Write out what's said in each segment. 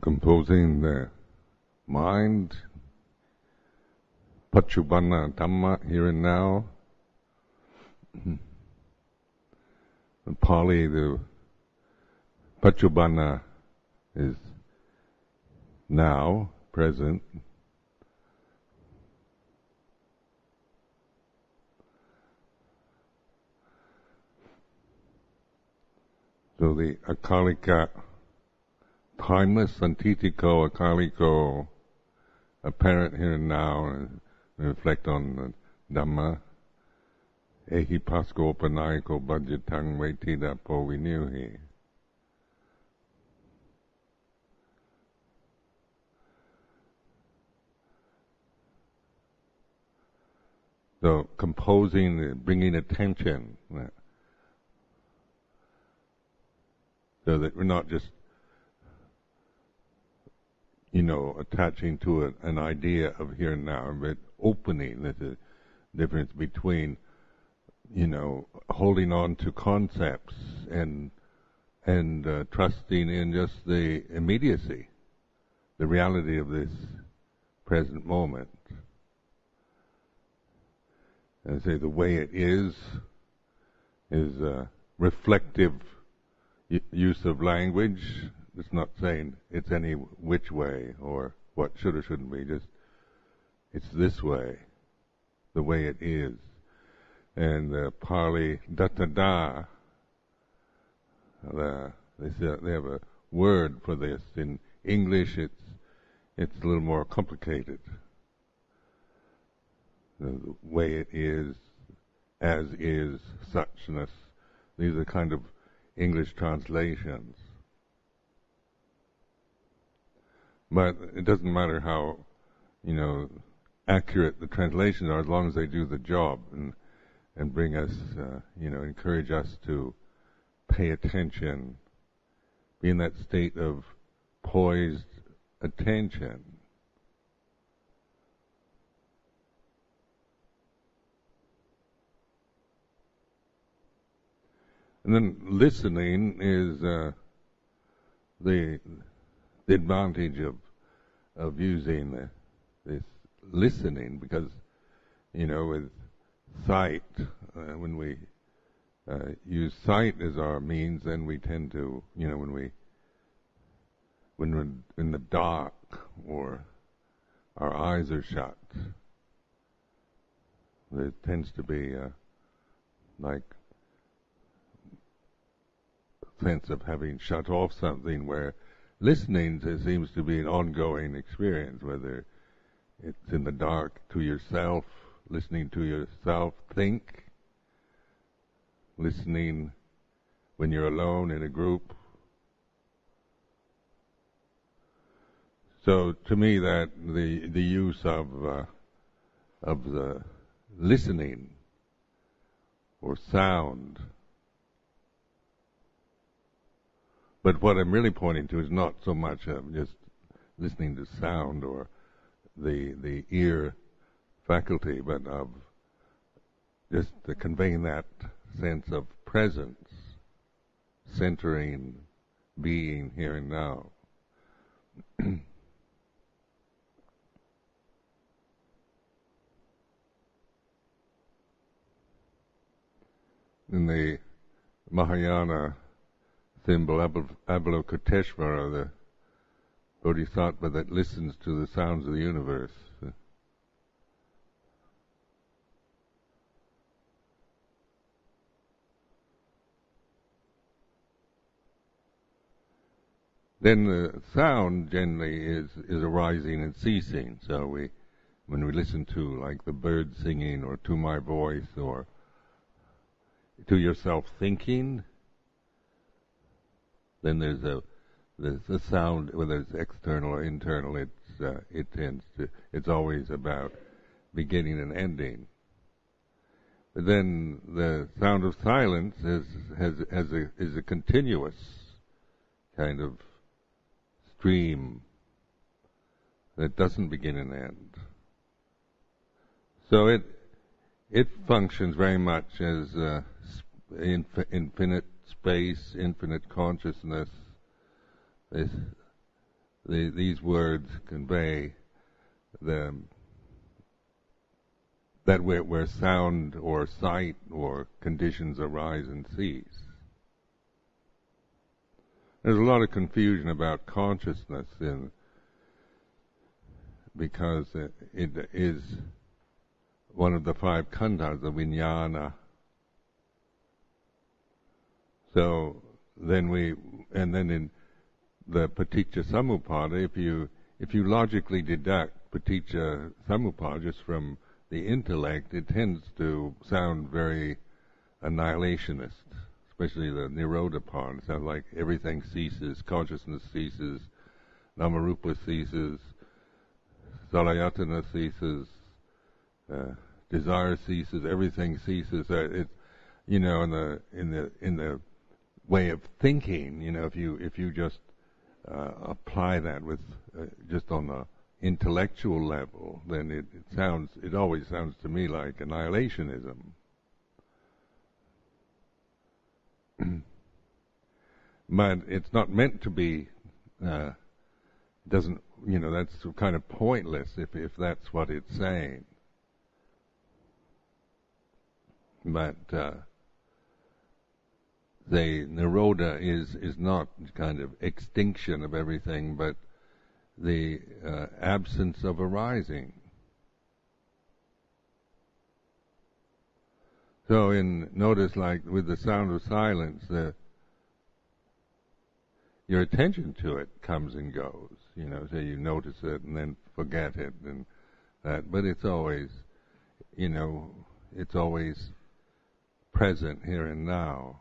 composing the mind, Paccuppanna Dhamma, here and now. In Pali, the Paccuppanna is now, present. So the Akalika, timeless, Santitiko, Akaliko, apparent here and now, and reflect on the Dhamma. Ehi pasko panayiko bhajatang vetida po vinyuhi. So composing, bringing attention, so that we're not just, attaching to an idea of here and now, but opening. There's a difference between, holding on to concepts and trusting in just the immediacy, the reality of this present moment. And say the way it is reflective use of language. It's not saying it's any which way or what should or shouldn't be, just it's this way, the way it is. And Pali Dattada, they have a word for this. In English it's a little more complicated. The way it is, as is, suchness. These are kind of English translations. But it doesn't matter how, accurate the translations are, as long as they do the job and bring us, encourage us to pay attention, be in that state of poised attention. And then listening is the advantage of using this listening, because with sight, when we use sight as our means, then we tend to when we're in the dark or our eyes are shut, there tends to be like sense of having shut off something, where listening seems to be an ongoing experience, whether it's in the dark to yourself, listening to yourself think, listening when you're alone in a group. So to me, that the use of the listening or sound. But what I'm really pointing to is not so much just listening to sound or the ear faculty, but of just conveying that sense of presence, centering, being here and now. In the Mahayana symbol, Avalokiteshvara, the bodhisattva that listens to the sounds of the universe. Then the sound generally is arising and ceasing. So when we listen to like the birds singing, or to my voice, or to yourself thinking, then there's a sound, whether it's external or internal. It's always about beginning and ending. But then the sound of silence is a continuous kind of stream that doesn't begin and end. So it functions very much as infinite space, infinite consciousness, this these words convey that where sound or sight or conditions arise and cease. There's a lot of confusion about consciousness because it is one of the five khandhas, the vijnana. So then in the paticca samuppada, if you logically deduct paticca samuppada just from the intellect, it tends to sound very annihilationist, especially the nirodha part. It sounds like everything ceases, consciousness ceases, namarupa ceases, salayatana ceases, desire ceases, everything ceases. It's in the way of thinking. If you just apply that with just on the intellectual level, then it always sounds to me like annihilationism. But it's not meant to be. Doesn't that's kind of pointless if that's what it's saying. But the nirodha is not kind of extinction of everything, but the absence of arising. So notice like with the sound of silence, your attention to it comes and goes. So you notice it and then forget it and that. But it's always, it's always present here and now.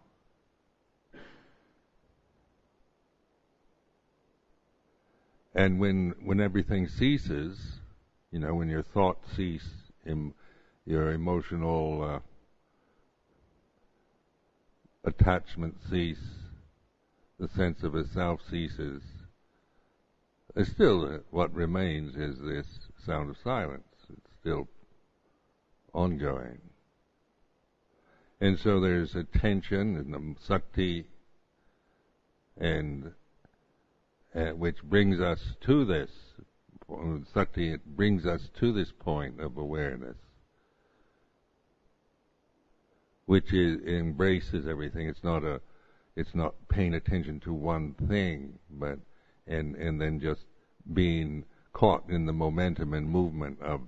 And when everything ceases, when your thoughts cease, your emotional attachment cease, the sense of a self ceases, still what remains is this sound of silence. It's still ongoing. And so there's a tension in the sakti, and which brings us to this sakti. It brings us to this point of awareness, which embraces everything. It's not paying attention to one thing, but and then just being caught in the momentum and movement of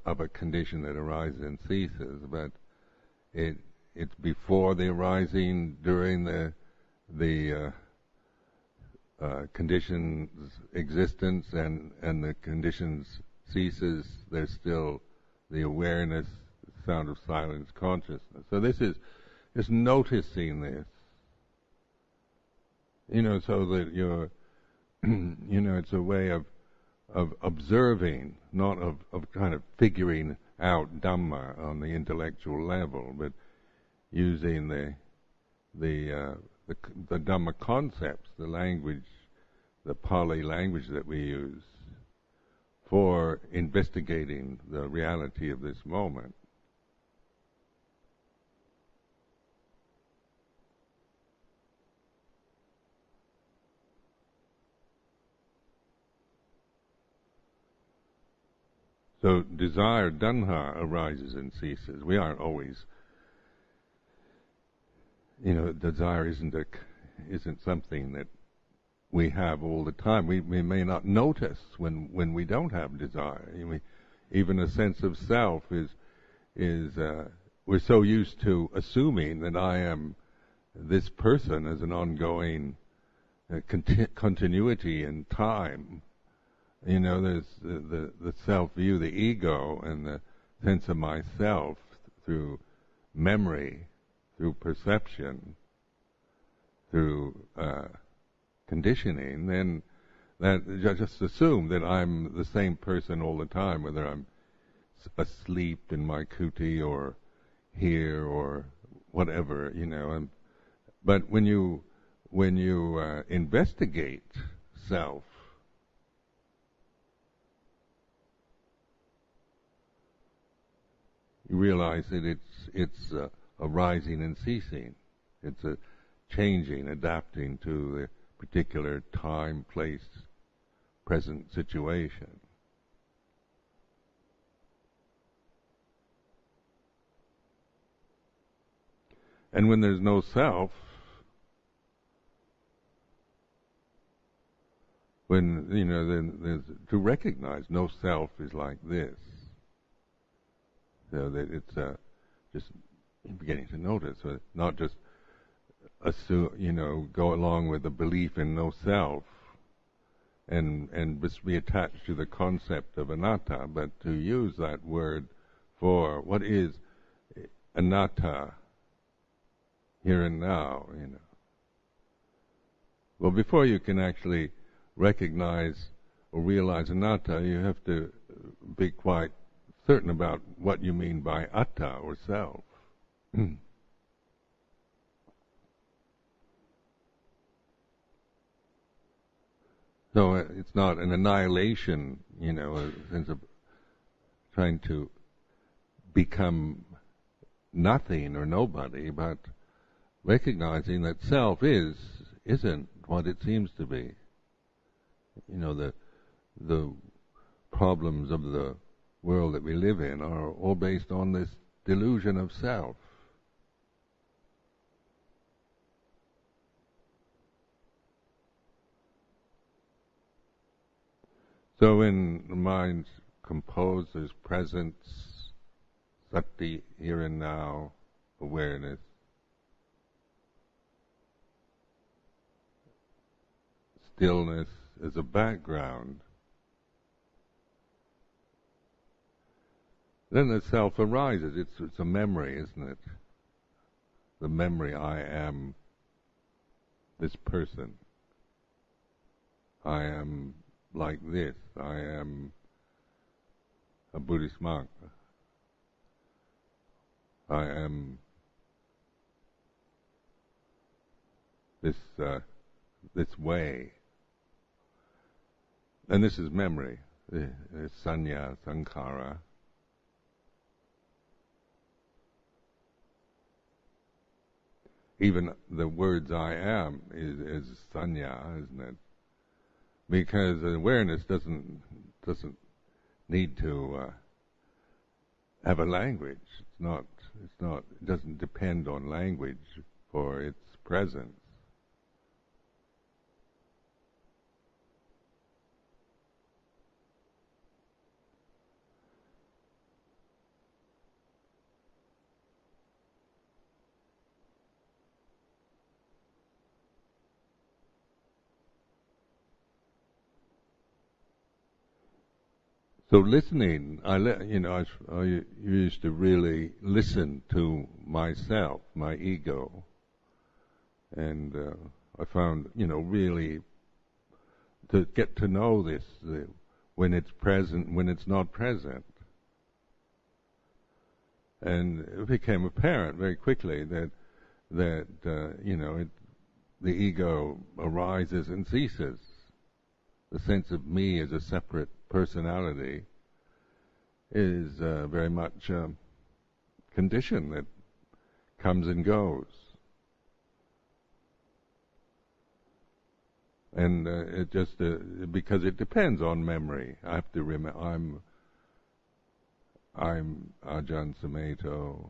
a condition that arises and ceases. But it's before the arising, during the condition's existence, and the conditions ceases. There's still the awareness, the sound of silence, consciousness. So this is just noticing this. So that you're, it's a way of observing, not of kind of figuring out Dhamma on the intellectual level, but using the Dhamma concepts, the language, the Pali language that we use, for investigating the reality of this moment. So desire, tanha, arises and ceases. We aren't always, desire isn't something that we have all the time. We may not notice when we don't have desire. Even a sense of self is we're so used to assuming that I am this person as an ongoing continuity in time. There's the self-view, the ego, and the sense of myself through memory, through perception, through conditioning. Then that just assume that I'm the same person all the time, whether I'm asleep in my kuti or here or whatever, But when you investigate self, you realize that it's arising and ceasing. It's a changing, adapting to the particular time, place, present situation. And when there's no self, when, then there's, to recognize no self is like this. So that it's just beginning to notice, not just assume, go along with the belief in no self and just be attached to the concept of anatta, but to use that word for what is anatta here and now, Well, before you can actually recognize or realize anatta, you have to be quite certain about what you mean by atta or self. So it's not an annihilation, a sense of trying to become nothing or nobody, but recognizing that self isn't what it seems to be. The problems of the world that we live in are all based on this delusion of self. So when the mind composes presence, sati, here and now, awareness, stillness as a background, then the self arises. It's a memory, isn't it? The memory, I am this person. I am like this. I am a Buddhist monk. I am this way. And this is memory. It's sanya, sankhara. Even the words I am is sanya, isn't it? Because awareness doesn't need to have a language. It doesn't depend on language for its presence. So listening, I used to really listen to myself, my ego, and I found, really to get to know this when it's present, when it's not present, and it became apparent very quickly that the ego arises and ceases. The sense of me as a separate personality is very much a condition that comes and goes. And it just, because it depends on memory. I have to remember, I'm Ajahn Sumedho,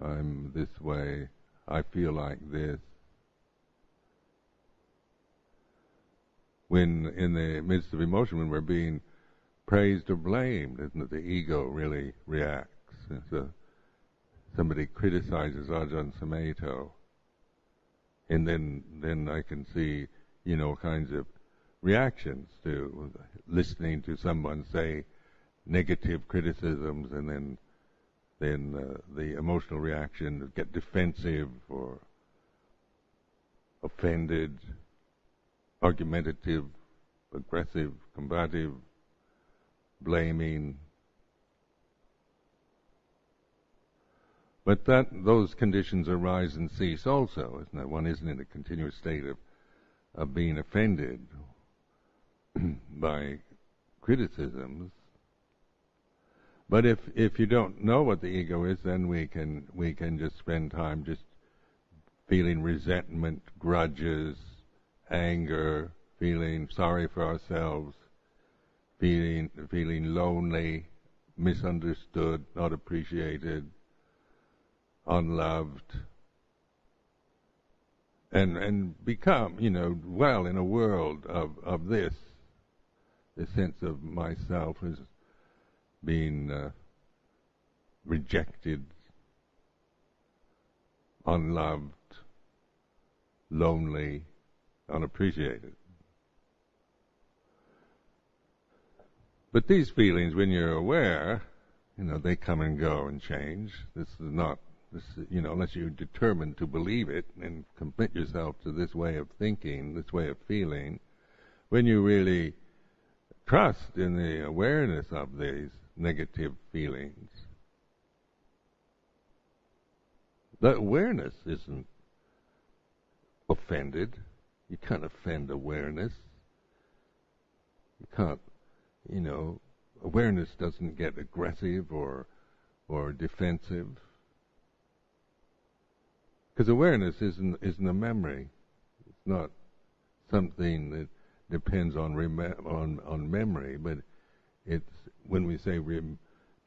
I'm this way, I feel like this. When in the midst of emotion, when we're being praised or blamed, isn't it? The ego really reacts. And so somebody criticizes Ajahn Sumedho, and then I can see, kinds of reactions to listening to someone say negative criticisms, and then the emotional reaction, get defensive or offended, argumentative, aggressive, combative, blaming. But those conditions arise and cease also, isn't it? One isn't in a continuous state of being offended by criticisms. But if you don't know what the ego is, then we can just spend time just feeling resentment, grudges, anger, feeling sorry for ourselves, feeling lonely, misunderstood, not appreciated, unloved, and become, dwell in a world of this sense of myself as being rejected, unloved, lonely, unappreciated. But these feelings, when you're aware, they come and go and change. Unless you're determined to believe it and commit yourself to this way of thinking, this way of feeling, when you really trust in the awareness of these negative feelings, the awareness isn't offended. You can't offend awareness. You can't, awareness doesn't get aggressive or defensive. Because awareness isn't a memory. It's not something that depends on memory, but it's when we say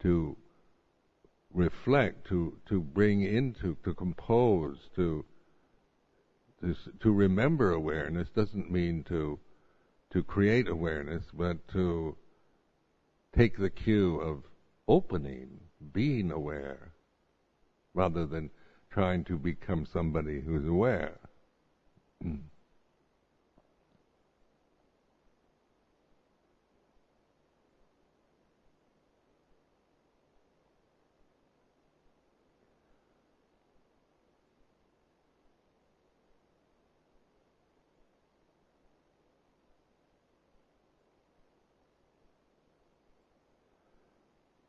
to reflect, to bring into, to compose, to remember awareness doesn't mean to create awareness, but to take the cue of opening, being aware, rather than trying to become somebody who's aware.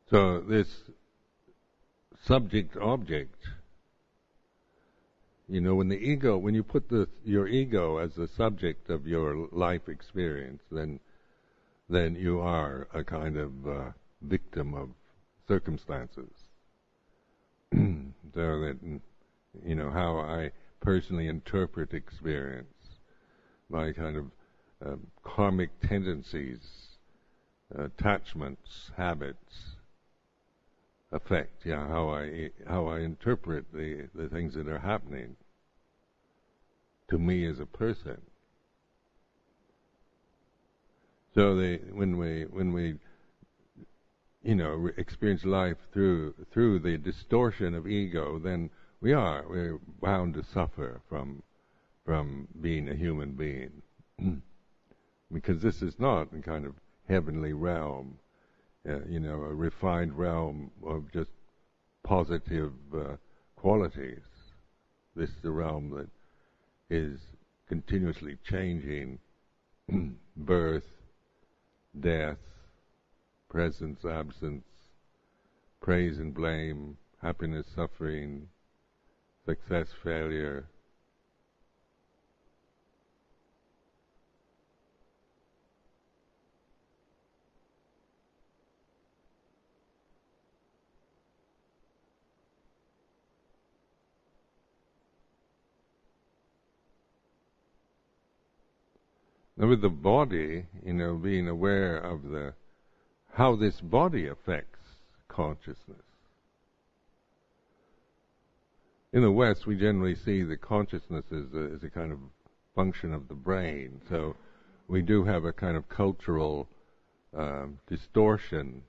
So this subject-object, when you put your ego as the subject of your life experience, then you are a kind of victim of circumstances. So that, how I personally interpret experience, my kind of karmic tendencies, attachments, habits, affect how I interpret the things that are happening to me as a person. So when we experience life through the distortion of ego, then we're bound to suffer from being a human being, because this is not a kind of heavenly realm. A refined realm of just positive qualities. This is the realm that is continuously changing, birth, death, presence, absence, praise and blame, happiness, suffering, success, failure. Now with the body, being aware of how this body affects consciousness. In the West, we generally see the consciousness as a kind of function of the brain. So we do have a kind of cultural distortion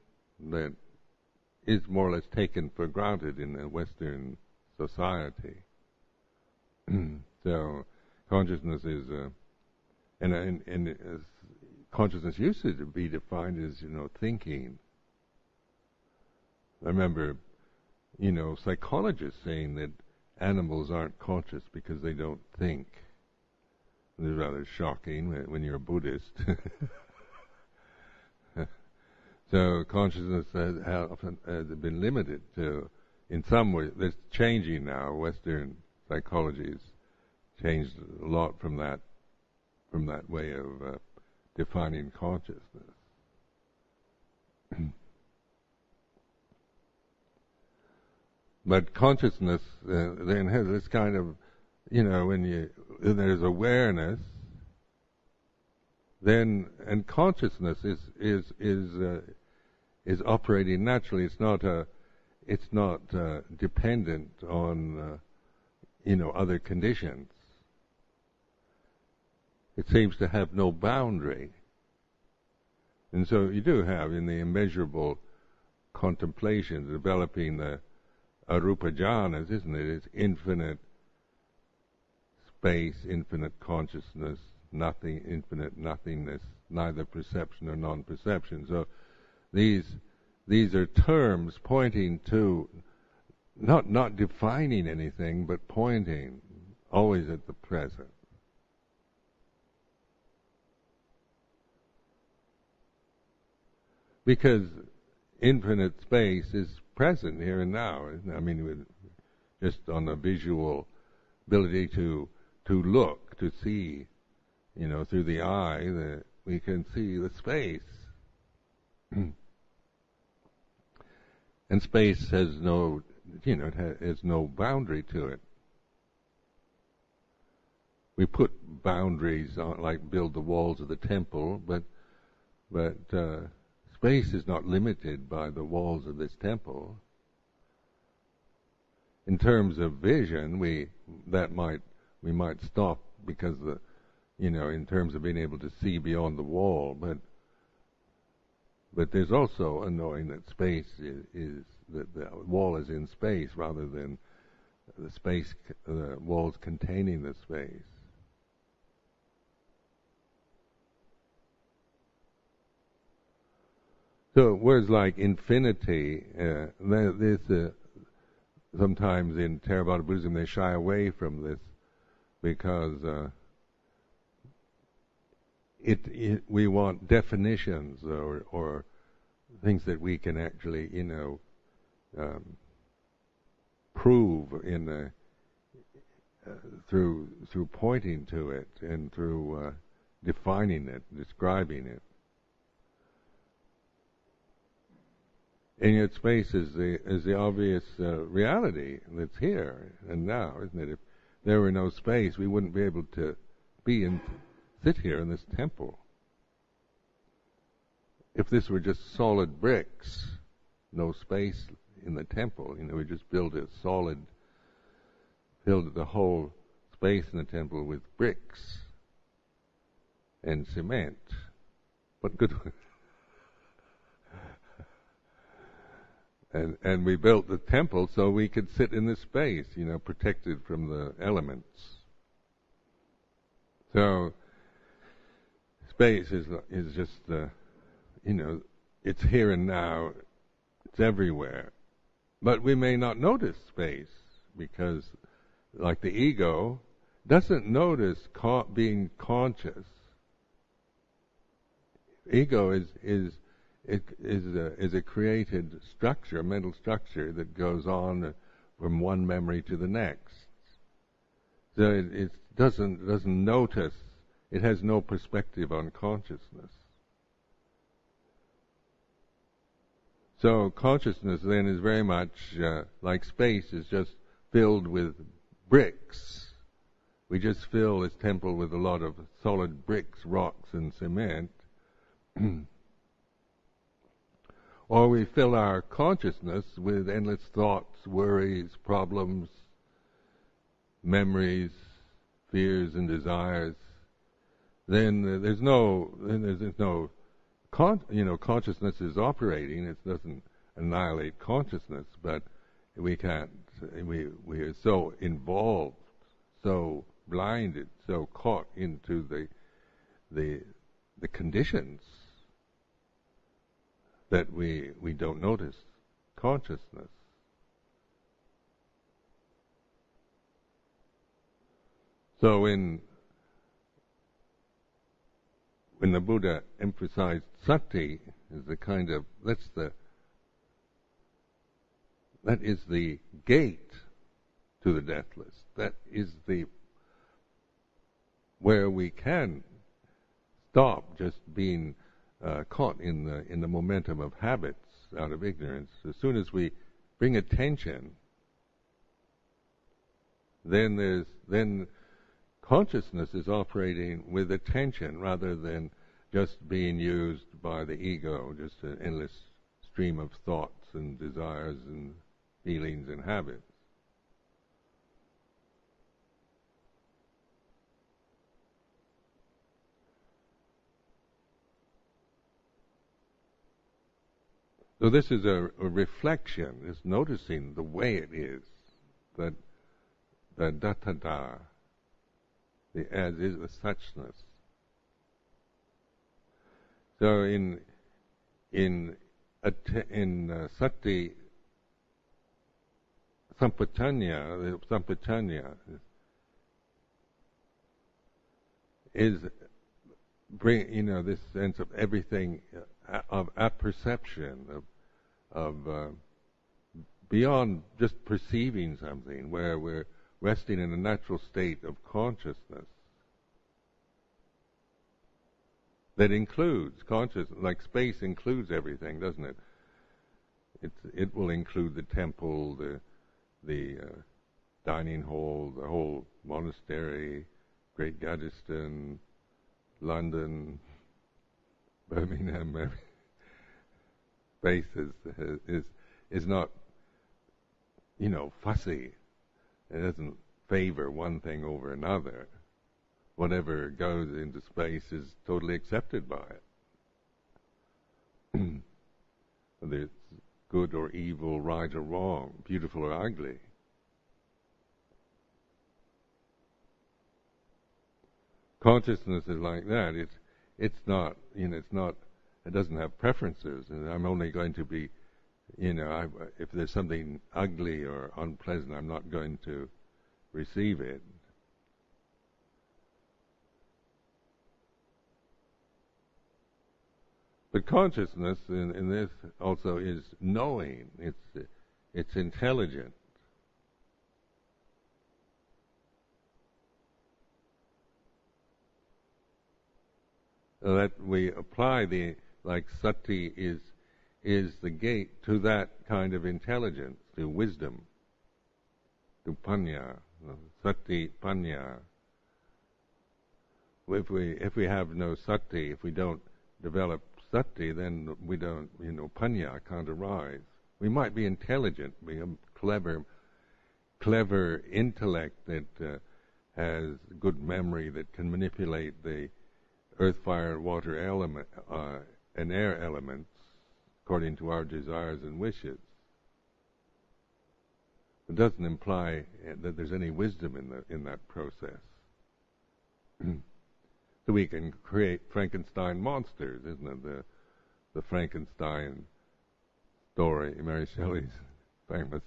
that is more or less taken for granted in the Western society. So consciousness is and consciousness used to be defined as thinking. I remember psychologists saying that animals aren't conscious because they don't think. It's rather shocking when you're a Buddhist. So consciousness has been limited to, in some way, it's changing now. Western psychology has changed a lot from that way of defining consciousness. But consciousness then has this kind of, when there's awareness, then and consciousness is operating naturally. It's not dependent on other conditions. It seems to have no boundary. And so you do have in the immeasurable contemplation developing the arupa jhanas, isn't it? It's infinite space, infinite consciousness, nothing, infinite nothingness, neither perception or non-perception. So these are terms pointing to not defining anything, but pointing always at the present. Because infinite space is present here and now. I mean, with just on a visual ability to look, to see, through the eye, that we can see the space. And space has no, it has no boundary to it. We put boundaries on, like build the walls of the temple, but space is not limited by the walls of this temple. In terms of vision, we might stop because in terms of being able to see beyond the wall, but there's also a knowing that space is that the wall is in space rather than the walls containing the space. So words like infinity, there's sometimes in Theravada Buddhism they shy away from this because we want definitions or things that we can actually prove through pointing to it and through defining it, describing it. And yet space is the obvious reality that's here and now, isn't it? If there were no space, we wouldn't be able to sit here in this temple. If this were just solid bricks, no space in the temple, we just filled the whole space in the temple with bricks and cement. What good? And we built the temple so we could sit in this space, protected from the elements. So space is just it's here and now, it's everywhere. But we may not notice space because, like the ego, doesn't notice being conscious. Ego is a created structure, a mental structure that goes on from one memory to the next. So it doesn't notice. It has no perspective on consciousness. So consciousness then is very much like space is just filled with bricks. We just fill this temple with a lot of solid bricks, rocks, and cement. Or we fill our consciousness with endless thoughts, worries, problems, memories, fears, and desires. Then there's no consciousness is operating. It doesn't annihilate consciousness, but we can't. We are so involved, so blinded, so caught into the conditions that we don't notice consciousness. So when the Buddha emphasized sati as the kind of that is the gate to the deathless. That is where we can stop just being caught in the momentum of habits out of ignorance. As soon as we bring attention, then consciousness is operating with attention rather than just being used by the ego, just an endless stream of thoughts and desires and feelings and habits. So this is a reflection, is noticing the way it is, that the datada, the as is, the suchness. So in sati sampajanya is bring this sense of everything, of apperception, of beyond just perceiving something, where we're resting in a natural state of consciousness that includes consciousness, like space includes everything, doesn't it? It will include the temple, the dining hall, the whole monastery, Great Gaddiston, London, Birmingham. Space is not fussy. It doesn't favor one thing over another. Whatever goes into space is totally accepted by it. Whether it's good or evil, right or wrong, beautiful or ugly. Consciousness is like that. It's not. It doesn't have preferences, and I'm only going to be. If there's something ugly or unpleasant, I'm not going to receive it. But consciousness in this also is knowing. It's intelligent. So that we apply like sati is the gate to that kind of intelligence, to wisdom, to panya, sati panya. If we have no sati, if we don't develop sati, then we don't, panya can't arise. We might be intelligent, be a clever intellect that has good memory, that can manipulate the earth, fire, water element and air elements according to our desires and wishes. It doesn't imply that there's any wisdom in that process. So we can create Frankenstein monsters, isn't it? The Frankenstein story, Mary Shelley's famous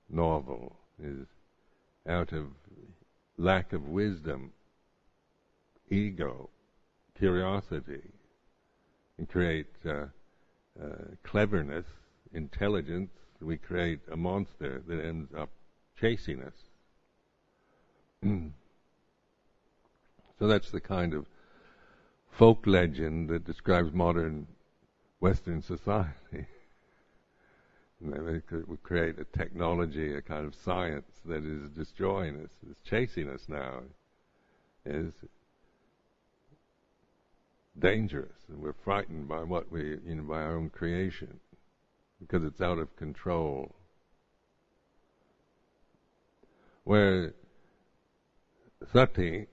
novel, is out of lack of wisdom, ego, curiosity, and create cleverness, intelligence. We create a monster that ends up chasing us. So that's the kind of folk legend that describes modern Western society. We create a technology, a kind of science that is destroying us, is chasing us now, is dangerous, and we're frightened by by our own creation, because it's out of control. Where sati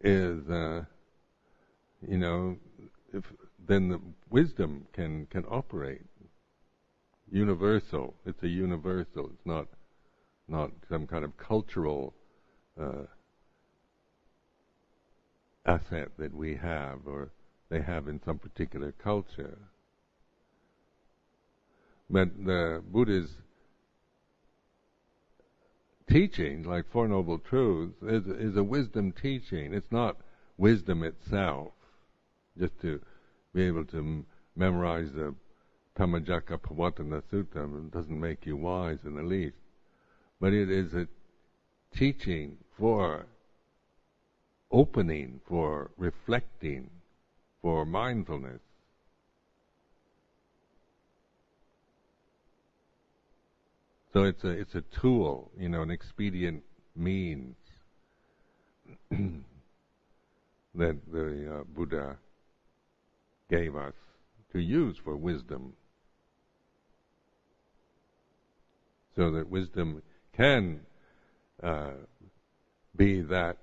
is, then the wisdom can operate. Universal. It's a universal. It's not some kind of cultural asset that we have or they have in some particular culture. But the Buddha's teaching, like Four Noble Truths, is a wisdom teaching. It's not wisdom itself, just to be able to memorize the Dhammacakka Pavattana Sutta. It doesn't make you wise in the least. But it is a teaching for opening, for reflecting, for mindfulness. So it's a tool, an expedient means that the Buddha gave us to use for wisdom, so that wisdom can be that,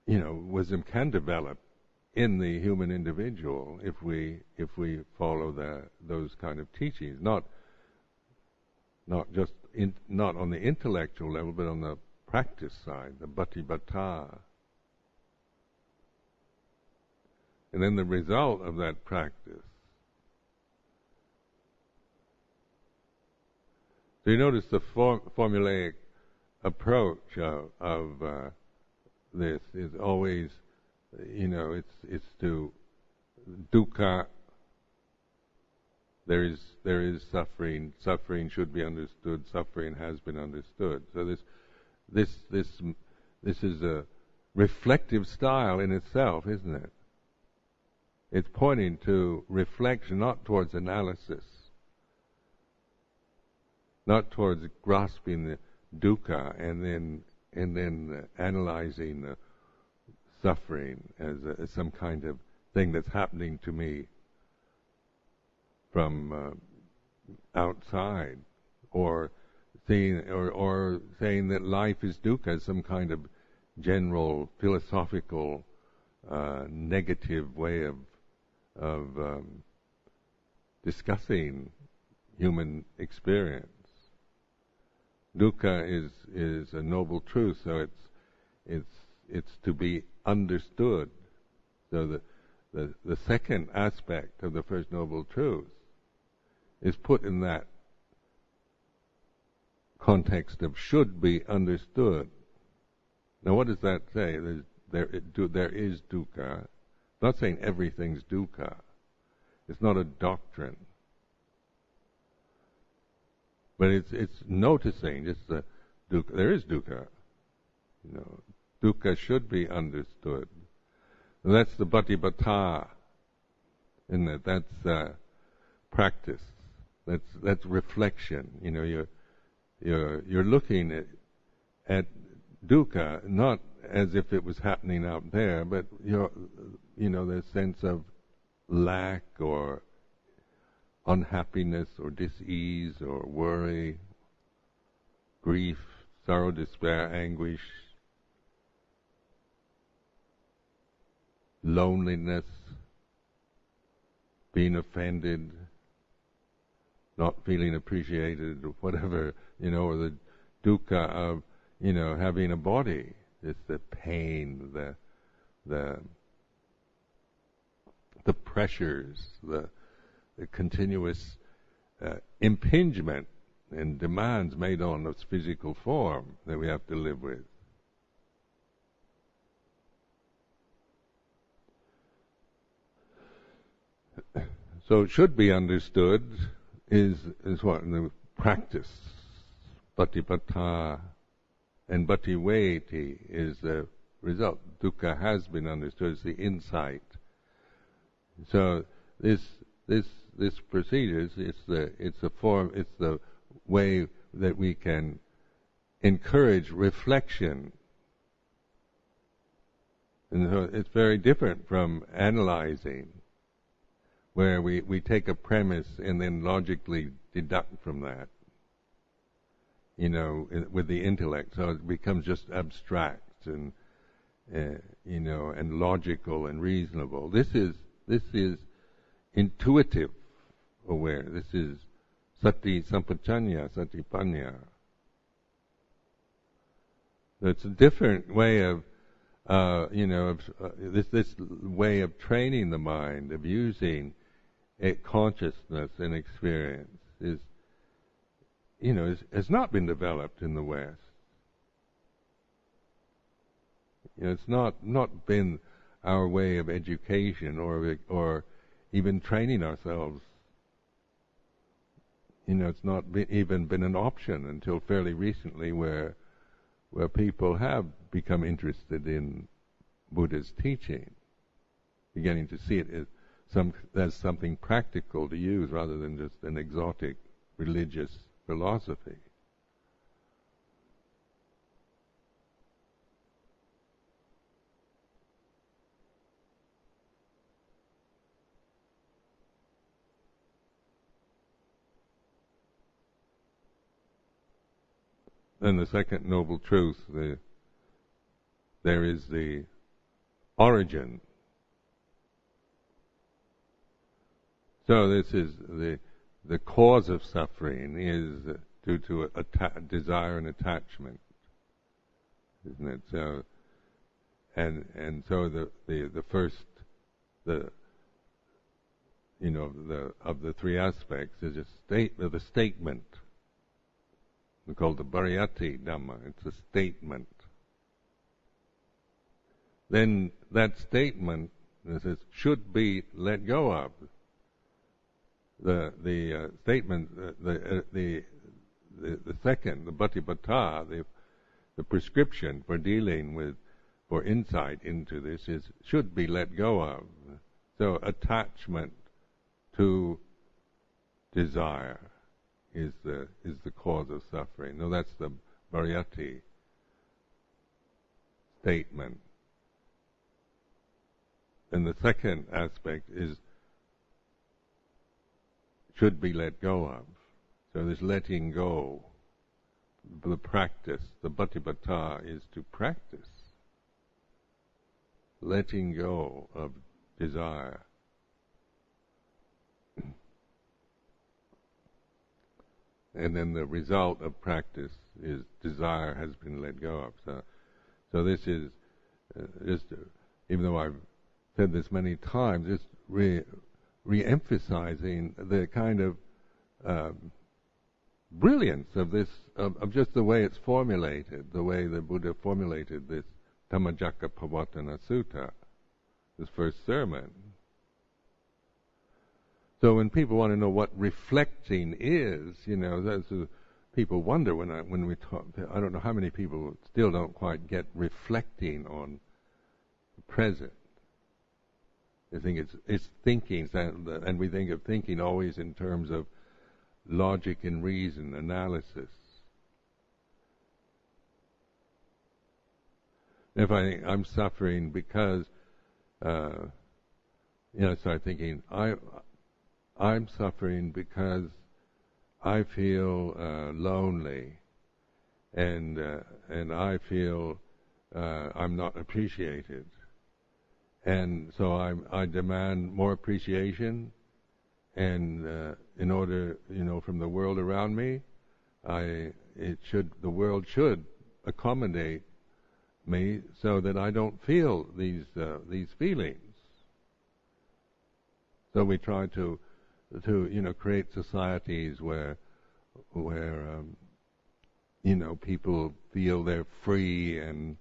wisdom can develop in the human individual if we follow those kind of teachings, not on the intellectual level, but on the practice side, the bhatibhata. And then the result of that practice. So you notice the formulaic approach of this is always, it's to dukkha. There is suffering. Suffering should be understood. Suffering has been understood. So this is a reflective style in itself, isn't it? It's pointing to reflection, not towards analysis, not towards grasping the dukkha and then analyzing the suffering as some kind of thing that's happening to me from outside, or saying that life is dukkha as some kind of general philosophical negative way of discussing human experience. Dukkha is a noble truth, so it's to be understood. So the second aspect of the First Noble Truth is put in that context of should be understood. Now, what does that say? There is dukkha. It's not saying everything's dukkha. It's not a doctrine. But it's noticing just the dukkha. There is dukkha. Dukkha should be understood. And that's the bhatibhata, isn't it? That's practice. That's reflection. You're looking at dukkha not as if it was happening out there, but the sense of lack or unhappiness or dis-ease or worry, grief, sorrow, despair, anguish, loneliness, being offended, not feeling appreciated, or whatever, or the dukkha of, having a body. It's the pain, the pressures, the continuous impingement and demands made on its physical form that we have to live with. So it should be understood is what in the practice, bhatibhata, and bhativeti is the result. Dukkha has been understood as the insight. So this procedure it's the way that we can encourage reflection. And so it's very different from analyzing, where we take a premise and then logically deduct from that, with the intellect. So it becomes just abstract and logical and reasonable. This is intuitive aware. This is sati sampajanya, satipanya. It's a different way of, this way of training the mind, of using consciousness and experience has not been developed in the West. It's not been our way of education or even training ourselves. It's not even been an option until fairly recently, where people have become interested in Buddha's teaching, beginning to see it as something practical to use rather than just an exotic religious philosophy. And the second noble truth, there is the origin. So this is the cause of suffering is due to desire and attachment, isn't it? So, and so the first of the three aspects is the statement. We call it the Pariyatti Dhamma. It's a statement. Then that statement should be let go of. The statement, the second, the Bhatipata, the prescription for dealing with, for insight into this should be let go of. So attachment to desire is the cause of suffering. No, that's the Pariyatti statement. And the second aspect should be let go of. So this letting go, the practice, the Bhatipata is to practice letting go of desire. And then the result of practice is desire has been let go of. So this is just, even though I've said this many times, it's re-emphasizing the kind of brilliance of this, of just the way it's formulated, the way the Buddha formulated this Dhammacakkappavattana Sutta, this first sermon. So when people want to know what reflecting is, people wonder when we talk. I don't know how many people still don't quite get reflecting on the present. They think it's thinking, and we think of thinking always in terms of logic and reason, analysis. If I think I'm suffering because, start thinking I'm suffering because I feel lonely, and I feel I'm not appreciated, and so I demand more appreciation, and in order, from the world around me, the world should accommodate me so that I don't feel these feelings. So we try to create societies where people feel they're free and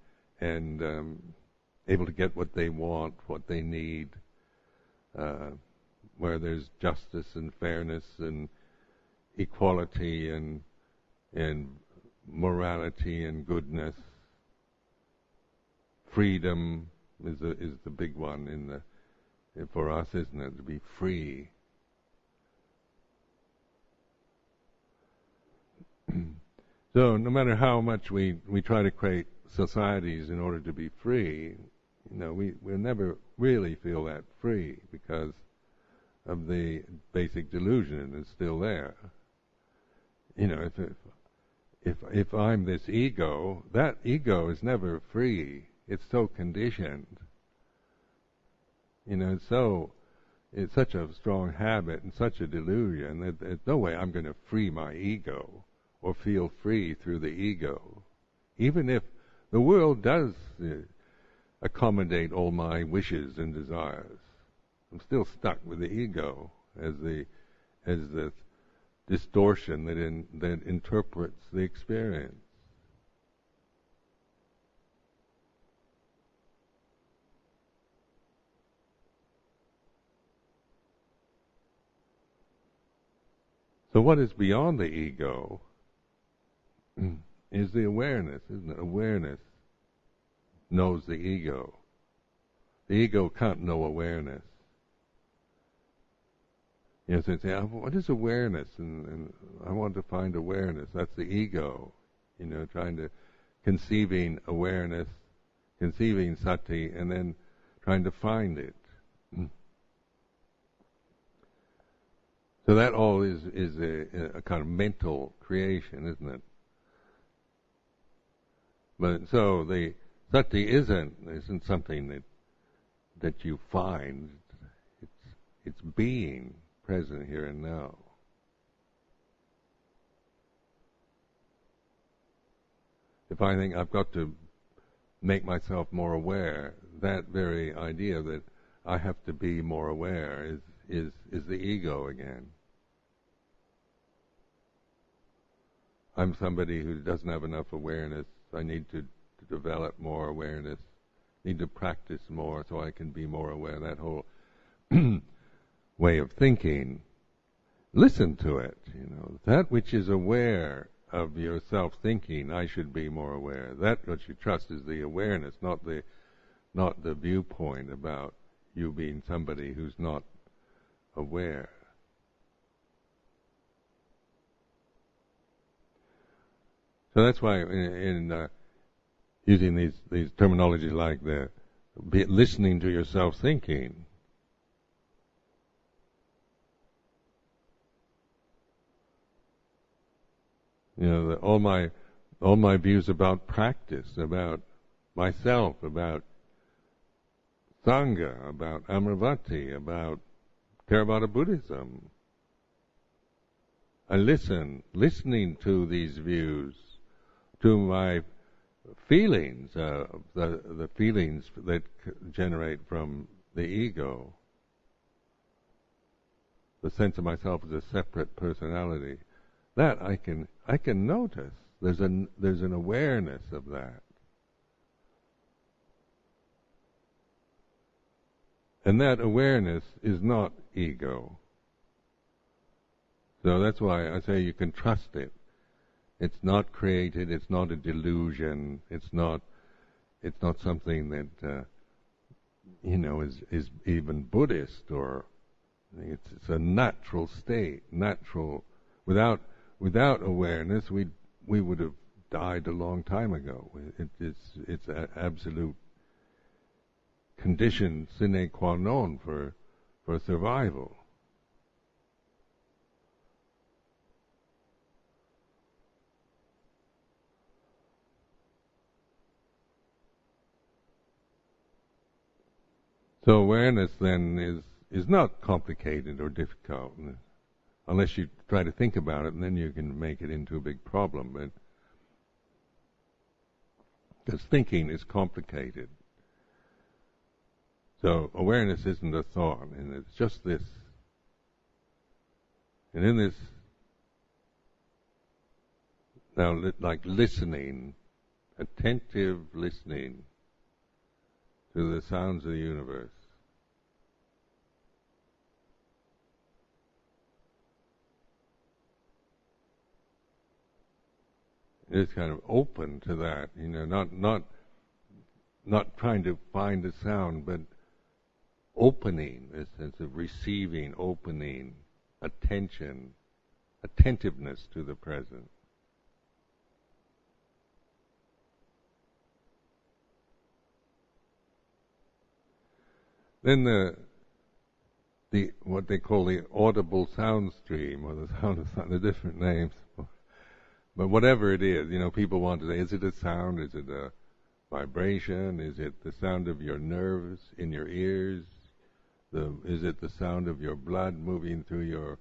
able to get what they want, what they need, where there's justice and fairness and equality and morality and goodness. Freedom is the big one for us, isn't it? To be free. So no matter how much we try to create societies in order to be free, we'll never really feel that free because of the basic delusion is still there. If I'm this ego, that ego is never free. It's so conditioned. It's such a strong habit and such a delusion that there's no way I'm going to free my ego or feel free through the ego. Even if the world does accommodate all my wishes and desires, I'm still stuck with the ego as the distortion that interprets the experience. So what is beyond the ego is the awareness, isn't it? Awareness knows the ego. The ego can't know awareness. So they say, what is awareness? And I want to find awareness. That's the ego, trying to conceiving awareness, conceiving sati, and then trying to find it. So that all is a kind of mental creation, isn't it? But so the sati isn't something that you find. It's being present here and now. If I think I've got to make myself more aware, that very idea that I have to be more aware is the ego again. I'm somebody who doesn't have enough awareness. I need to develop more awareness. Need to practice more so I can be more aware. That whole way of thinking. Listen to it. That which is aware of yourself thinking, I should be more aware. That what you trust is the awareness, not the viewpoint about you being somebody who's not aware. So that's why in using these terminologies like listening to yourself thinking, all my views about practice, about myself, about Sangha, about Amravati, about Theravada Buddhism. I listening to these views, to my feelings, the feelings that generate from the ego, the sense of myself as a separate personality. That I can notice. There's an awareness of that. And that awareness is not ego. So that's why I say you can trust it. It's not created, it's not a delusion, it's not something that is even Buddhist, or it's a natural state, natural. Without awareness, we would have died a long time ago. It's an absolute condition sine qua non for survival. So awareness then is not complicated or difficult, unless you try to think about it, and then you can make it into a big problem. But because thinking is complicated. So awareness isn't a thought, and it's just this. And in this, now like listening, attentive listening to the sounds of the universe. It's kind of open to that, not trying to find a sound, but opening, this sense of receiving, opening, attention, attentiveness to the present. Then the what they call the audible sound stream, or the sound of sound, the different names. But whatever it is, people want to say, is it a sound? Is it a vibration? Is it the sound of your nerves in your ears? Is it the sound of your blood moving through your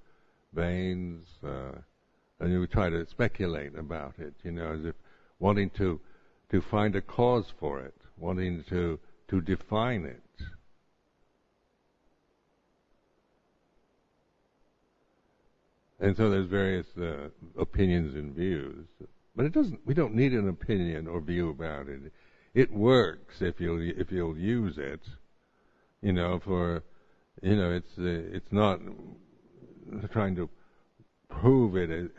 veins? And you try to speculate about it, as if wanting to find a cause for it, wanting to define it. And so there's various opinions and views, but we don't need an opinion or view about it. It works if you'll use it. It's not trying to prove it,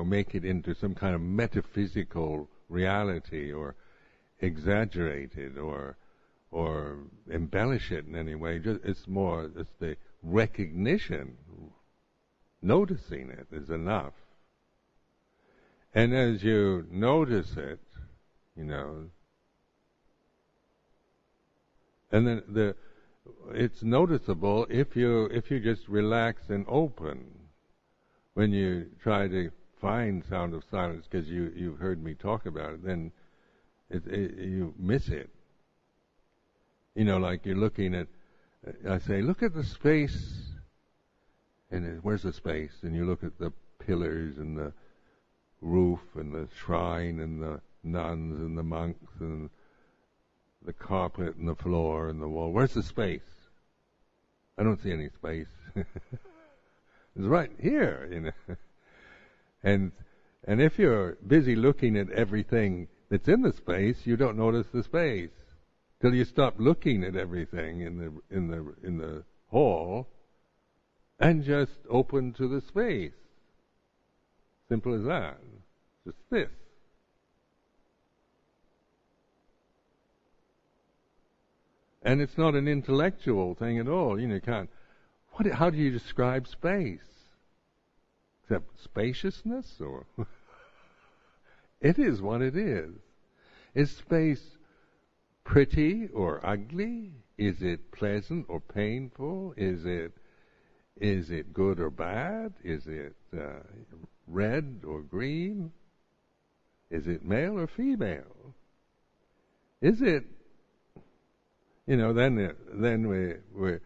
make it into some kind of metaphysical reality, or exaggerate it, or embellish it in any way. It's the recognition. Noticing it is enough. And as you notice it, and then it's noticeable if you just relax and open. When you try to find sound of silence, because you've heard me talk about it, then You miss it. Like you're looking at, I say, look at the space, and where's the space? And you look at the pillars and the roof and the shrine and the nuns and the monks and the carpet and the floor and the wall. Where's the space? I don't see any space. It's right here, And if you're busy looking at everything that's in the space, you don't notice the space till you stop looking at everything in the hall and just open to the space. Simple as that. Just this. And it's not an intellectual thing at all. You can't. How do you describe space? Except spaciousness, or it is what it is. Is space pretty or ugly? Is it pleasant or painful? Is it good or bad? Is it red or green? Is it male or female? Is it? Then we're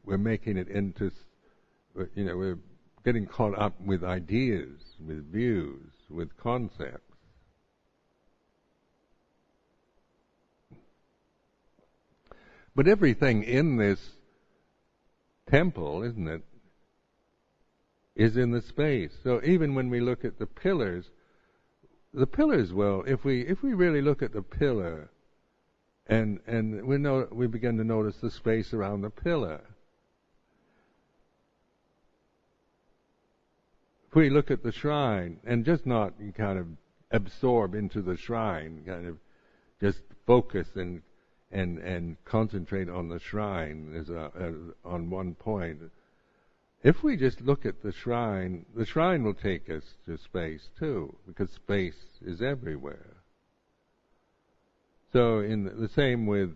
making it into. We're getting caught up with ideas, with views, with concepts. But everything in this temple, isn't it, is in the space. So even when we look at the pillars, well, if we really look at the pillar, and we begin to notice the space around the pillar. If we look at the shrine and just not kind of absorb into the shrine, kind of just focus and concentrate on the shrine as on one point. If we just look at the shrine will take us to space too, because space is everywhere. So in the same with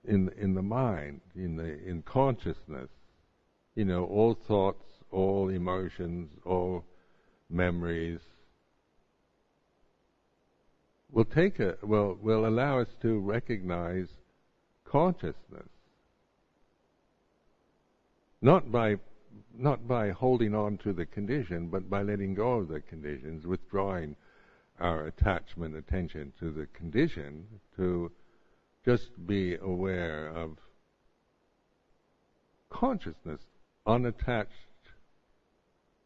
in the mind, in consciousness, all thoughts, all emotions, all memories will allow us to recognize consciousness. Not by holding on to the condition, but by letting go of the conditions, withdrawing our attachment, attention to the condition, to just be aware of consciousness, unattached,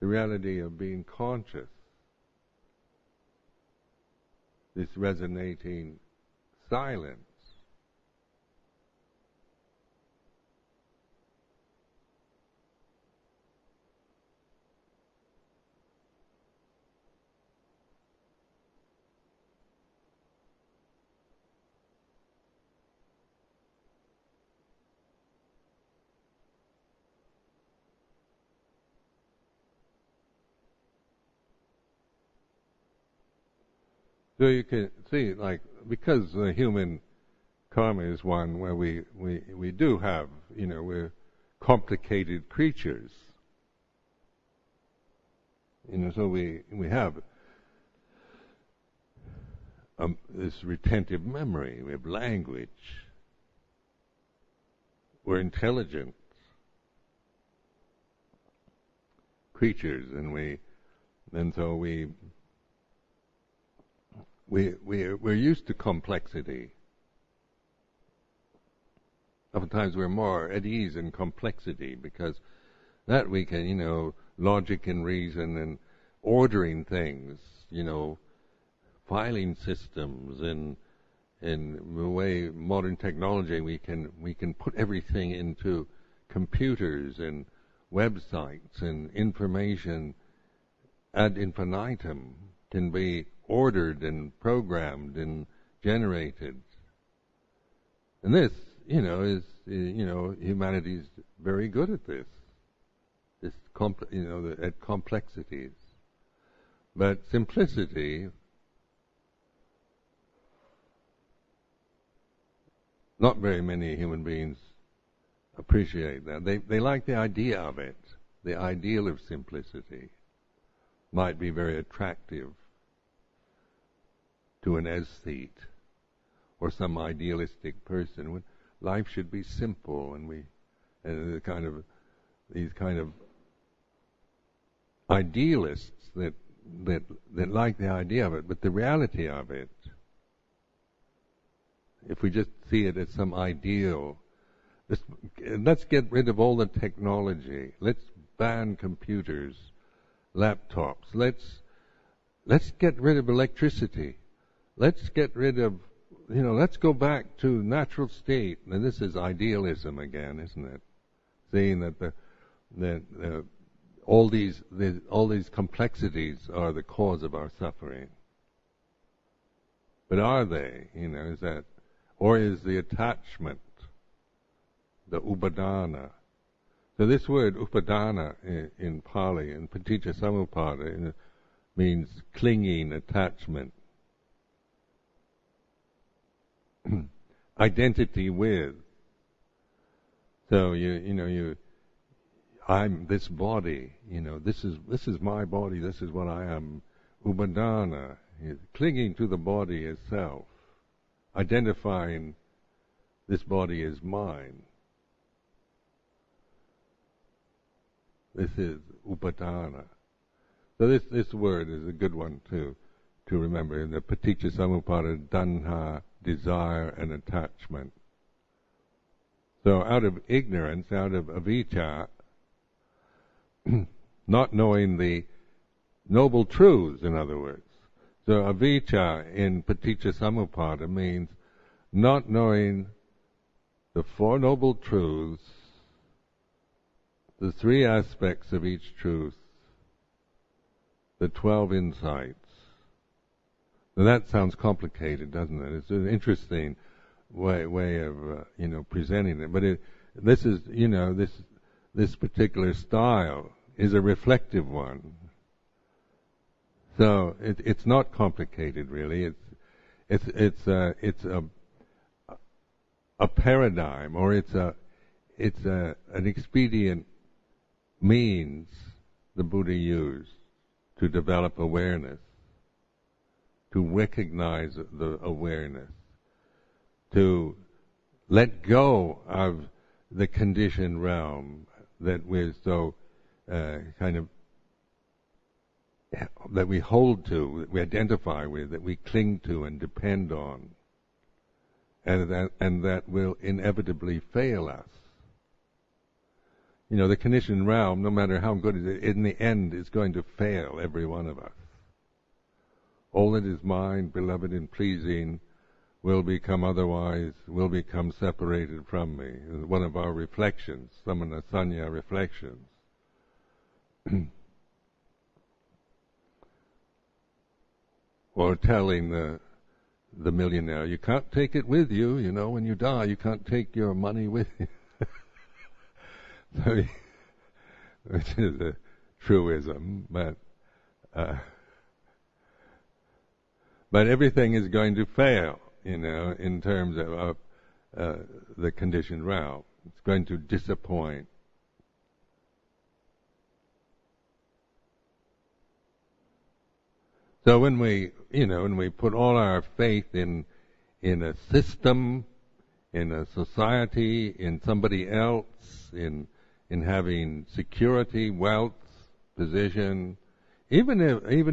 the reality of being conscious, this resonating silence. So you can see, because the human karma is one where we do have, we're complicated creatures. So we have this retentive memory, we have language, we're intelligent creatures, and so we're used to complexity. Oftentimes we're more at ease in complexity because that we can, logic and reason and ordering things, filing systems and the way modern technology we can put everything into computers and websites, and information ad infinitum can be ordered and programmed and generated. And this, is humanity's very good at this. At complexities. But simplicity, not very many human beings appreciate that. They like the idea of it. The ideal of simplicity might be very attractive. to an aesthete or some idealistic person. When life should be simple, and these kind of idealists that like the idea of it, but the reality of it, if we just see it as some ideal, let's get rid of all the technology. Let's ban computers, laptops. Let's get rid of electricity. Let's get rid of, let's go back to natural state. And this is idealism again, isn't it? Seeing that all these complexities are the cause of our suffering. But are they? Is that, or is the attachment, the upadana? So this word upadana in Pali, in Paticca Samuppada, means clinging, attachment, identity with. So I'm this body. This is my body. This is what I am. Upadana, clinging to the body itself, identifying this body as mine. This is upadana. So this word is a good one to remember. In the Paticca Samuppada, tanha, desire and attachment. So out of ignorance, out of avijja, not knowing the noble truths, in other words. So avijja in Paticca Samuppada means not knowing the Four Noble Truths, the three aspects of each truth, the 12 insights. Now that sounds complicated, doesn't it? It's an interesting way of presenting it. But this particular style is a reflective one. So it's not complicated, really. It's a paradigm, or it's an expedient means the Buddha used to develop awareness, to recognize the awareness, to let go of the conditioned realm that we're so that we hold to, that we identify with, that we cling to and depend on, and that will inevitably fail us. The conditioned realm, no matter how good it is, in the end is going to fail every one of us. All that is mine, beloved and pleasing, will become otherwise, will become separated from me. One of our reflections, samana sanya reflections. Or telling the millionaire, you can't take it with you, when you die, you can't take your money with you. Which is a truism, but everything is going to fail, in terms of the conditioned realm. It's going to disappoint. So when we put all our faith in a system, in a society, in somebody else, in having security, wealth, position, even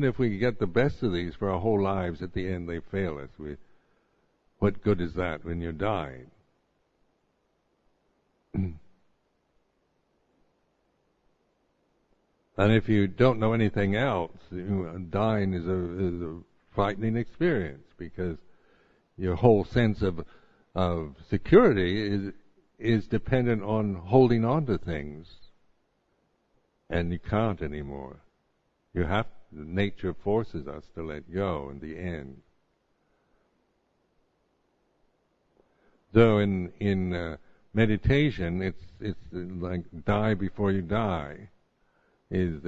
if we get the best of these for our whole lives, at the end they fail us. What good is that when you're dying? And if you don't know anything else, dying is a frightening experience, because your whole sense of security is dependent on holding on to things, and you can't anymore. Nature forces us to let go in the end. So in meditation, it's like die before you die. Is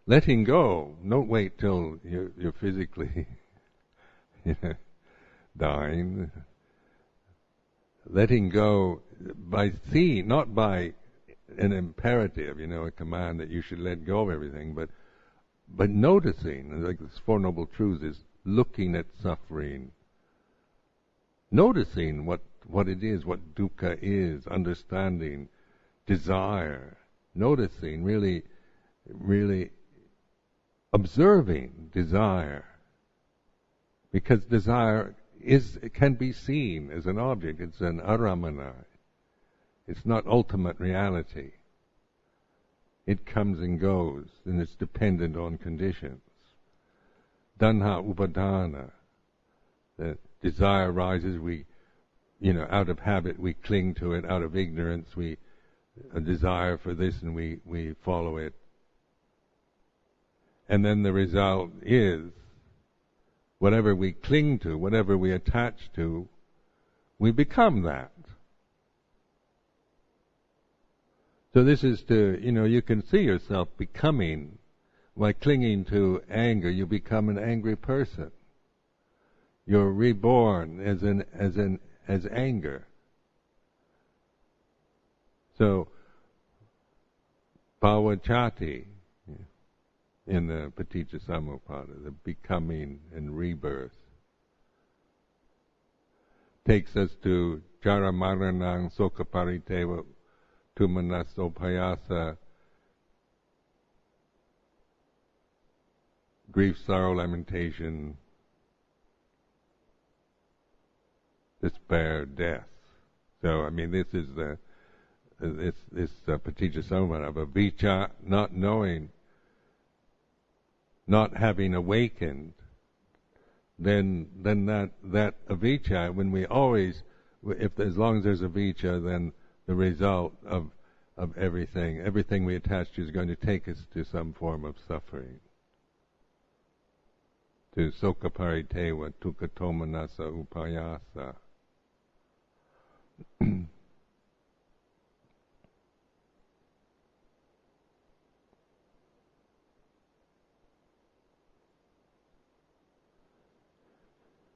letting go. Don't wait till you're physically dying. Letting go by seeing, not by an imperative, a command that you should let go of everything, but noticing. Like this Four Noble Truths is looking at suffering, noticing what it is, what dukkha is, understanding desire, noticing, really observing desire. Because desire can be seen as an object, it's an aramana. It's not ultimate reality. It comes and goes, and it's dependent on conditions. Tanha upadana. The desire rises, out of habit we cling to it, out of ignorance a desire for this and we follow it. And then the result is, whatever we cling to, whatever we attach to, we become that. So this is you can see yourself becoming, by clinging to anger, you become an angry person. You're reborn as anger. So, bhavachati, in the Paticca Samuppada, the becoming and rebirth, takes us to jara maranang sokapariteva tumanasopayasa, grief, sorrow, lamentation, despair, death. So, this is this Paticca Samuppada of avijja, not knowing, not having awakened. Then that avijja, when we always, as long as there's avijja, then the result of everything we attach to is going to take us to some form of suffering. To sokaparitewa tukatomanasa upayasa.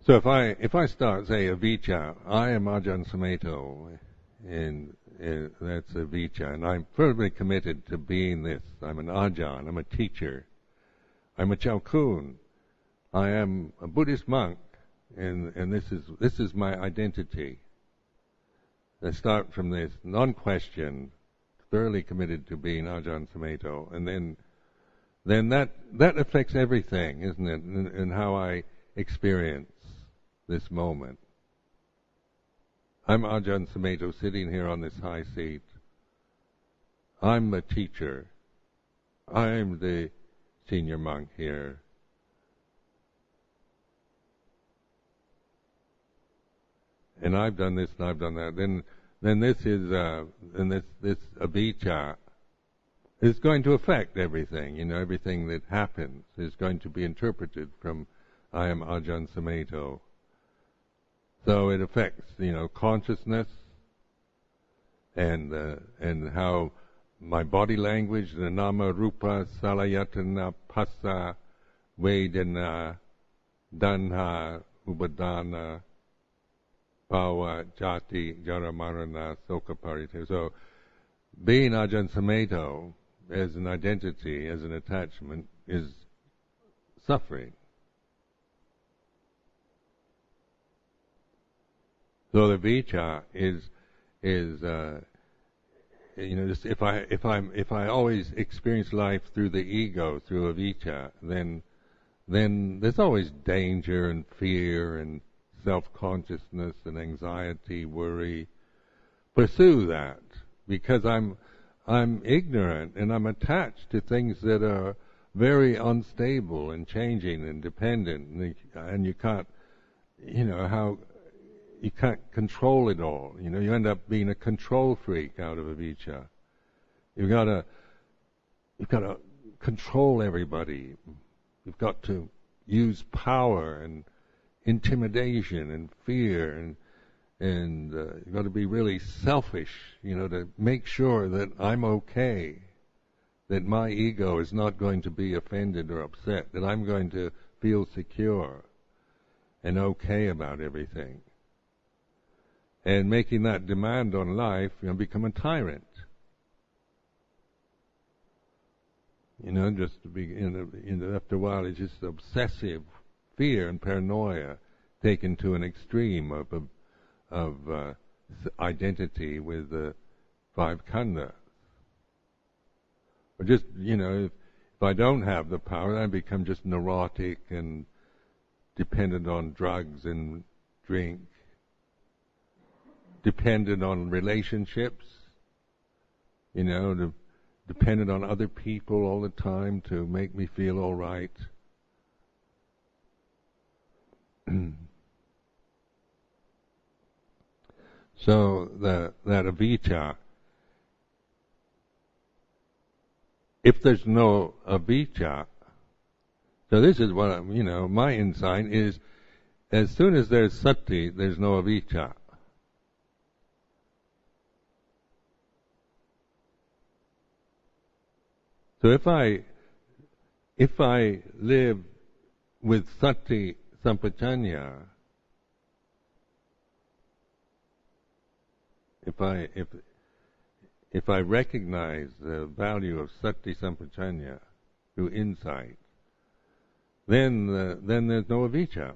So if I start, say, avijja, I am Ajahn Sumedho, and that's avijja, and I'm firmly committed to being this. I'm an Ajahn, I'm a teacher, I'm a Chaukun, I am a Buddhist monk, and this is my identity. I start from this, non-questioned, thoroughly committed to being Ajahn Sumedho, and then that affects everything, isn't it? And how I experience this moment. I'm Ajahn Sumedho sitting here on this high seat. I'm the teacher. I'm the senior monk here. And I've done this and I've done that. Then this is this avijja is going to affect everything. Everything that happens is going to be interpreted from I am Ajahn Sumedho. So it affects, consciousness and how my body language, the nama, rupa, salayatana, passa, vedana, danha, upadana, bhava, jati, jara, marana, sokaparita. So being Ajahn Sumedho as an identity, as an attachment, is suffering. So the vijja is if I always experience life through the ego, through avijja, then there's always danger and fear and self-consciousness and anxiety, worry. Pursue that because I'm ignorant and I'm attached to things that are very unstable and changing and dependent, and you can't, you can't control it all. You end up being a control freak out of avijja. You've got to control everybody. You've got to use power and intimidation and fear, and you've got to be really selfish, to make sure that I'm okay, that my ego is not going to be offended or upset, that I'm going to feel secure and okay about everything. And making that demand on life, become a tyrant. Just to be, after a while, it's just obsessive fear and paranoia taken to an extreme of identity with the five khandhas. Or just, if I don't have the power, I become just neurotic and dependent on drugs and drink, dependent on relationships, dependent on other people all the time to make me feel all right. So that avijja, if there's no avijja, so this is what my insight is: as soon as there's sati, there's no avijja. So if I live with sati sampajanya, if I recognize the value of sati sampajanya through insight, then there's no avijja.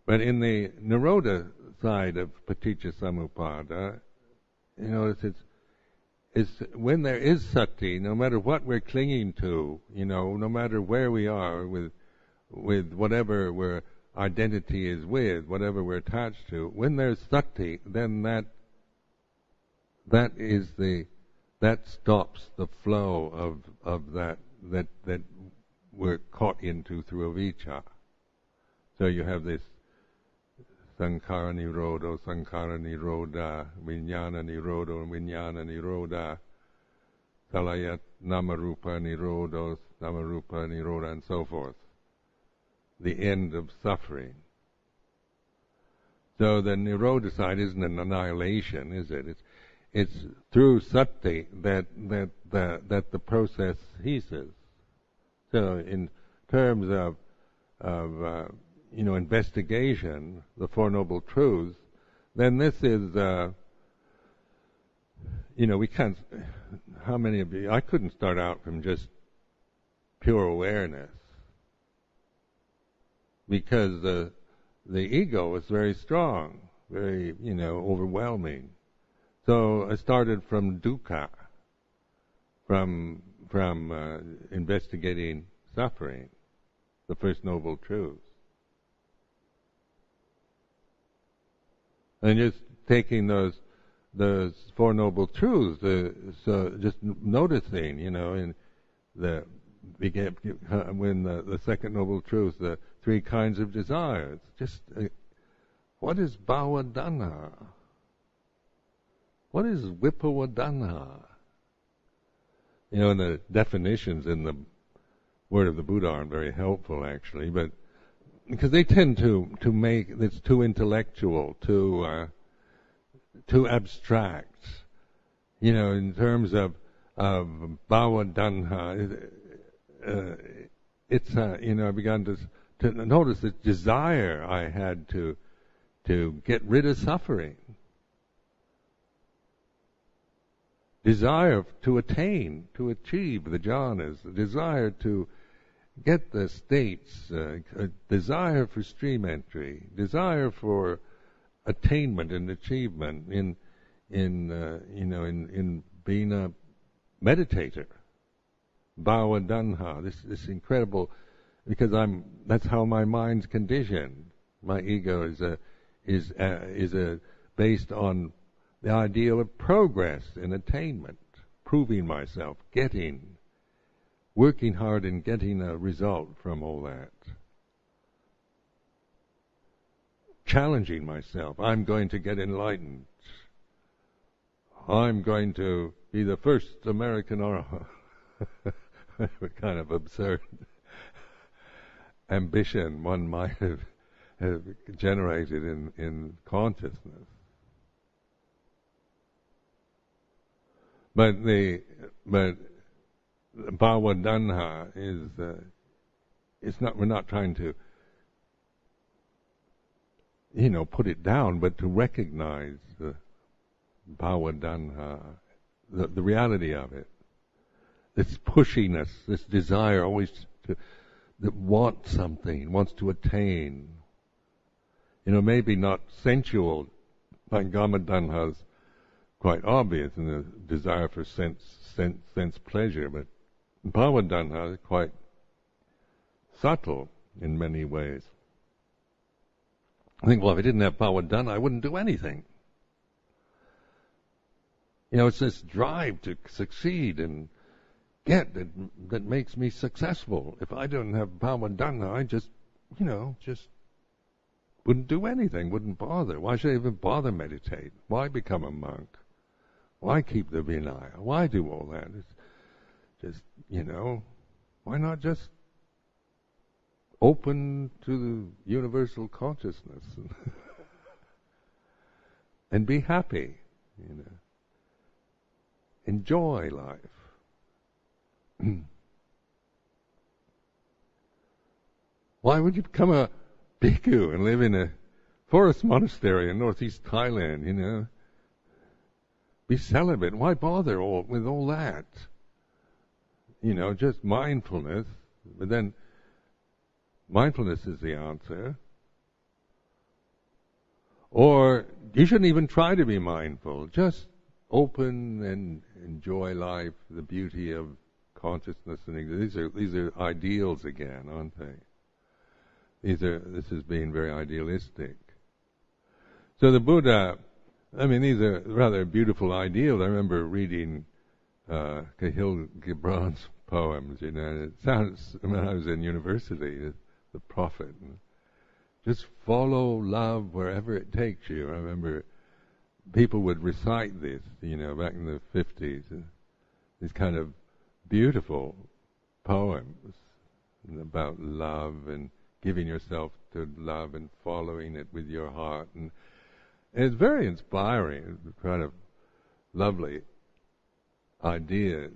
But in the nirodha side of paticca samuppada, it's when there is sati, no matter what we're clinging to, no matter where we are with whatever our identity is with, whatever we're attached to, when there's sati, then that stops the flow of that we're caught into through avijja. So you have this sankhara nirodha, vijnana nirodha, salayat namarupa nirodha, and so forth. The end of suffering. So the nirodha side isn't an annihilation, is it? It's through sati that the process ceases. So in terms of investigation, the Four Noble Truths, then this is, we can't, how many of you, I couldn't start out from just pure awareness, because the ego is very strong, very, overwhelming. So I started from dukkha, from investigating suffering, the First Noble Truths. And just taking those Four Noble Truths, so just noticing, in when the Second Noble Truth, the three kinds of desires. Just what is bhava-tanha? What is vipava-tanha? And the definitions in the Word of the Buddha aren't very helpful, actually, but because they tend to make it's too intellectual, too abstract. In terms of bhava-tanha, it's I began to notice this desire I had to get rid of suffering, desire to attain, to achieve the jhanas, the desire to get the states, desire for stream entry, desire for attainment and achievement in being a meditator. Bhava-tanha, this incredible, because that's how my mind's conditioned. My ego is based on the ideal of progress and attainment, proving myself, working hard and getting a result from all that. Challenging myself. I'm going to get enlightened. I'm going to be the first American Arahant. Kind of absurd ambition one might have generated in consciousness. But bhava-tanha is we're not trying to put it down, but to recognize the bhava-tanha, the reality of it. This pushiness, this desire always that wants something, wants to attain. Maybe not sensual, like Gamadanha's quite obvious in the desire for sense pleasure, but Bhavadanha is quite subtle in many ways. I think, well, if I didn't have Bhavadanha, I wouldn't do anything. It's this drive to succeed and get that makes me successful. If I didn't have Bhavadanha, I just wouldn't do anything, wouldn't bother. Why should I even bother meditate? Why become a monk? Why keep the Vinaya? Why do all that? It's just, why not just open to the universal consciousness and be happy, enjoy life. Why would you become a bhikkhu and live in a forest monastery in northeast Thailand, Be celibate. Why bother with all that? Just mindfulness. But then mindfulness is the answer. Or you shouldn't even try to be mindful. Just open and enjoy life, the beauty of consciousness. And these are ideals again, aren't they? This is being very idealistic. So the Buddha, these are rather beautiful ideals. I remember reading Cahill Gibran's poems, and it sounds, when I was in university, the prophet. Just follow love wherever it takes you. I remember people would recite this, back in the 50s, these kind of beautiful poems about love and giving yourself to love and following it with your heart. And it's very inspiring, kind of lovely ideas.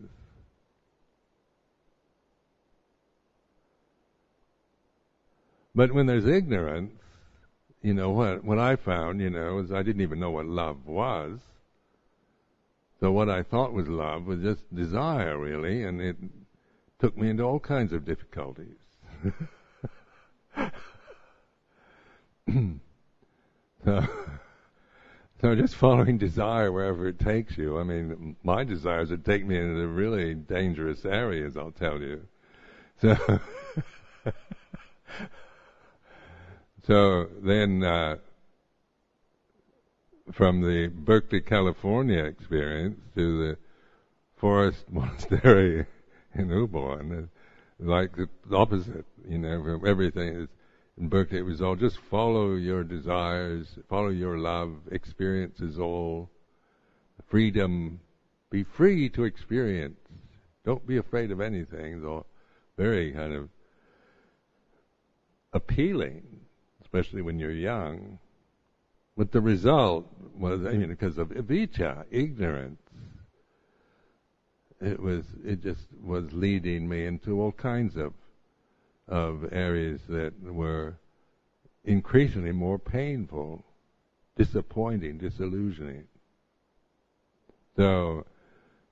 But when there's ignorance, what I found, is I didn't even know what love was. So what I thought was love was just desire, really, and it took me into all kinds of difficulties. So just following desire wherever it takes you. My desires would take me into really dangerous areas, I'll tell you. So then from the Berkeley, California experience to the forest monastery in Ubon, like the opposite, everything is in Berkeley. It was all just follow your desires, follow your love, experience is all. Freedom, be free to experience. Don't be afraid of anything. It's all very kind of appealing, especially when you're young. But the result was, because of avijja, ignorance, it just was leading me into all kinds of areas that were increasingly more painful, disappointing, disillusioning. So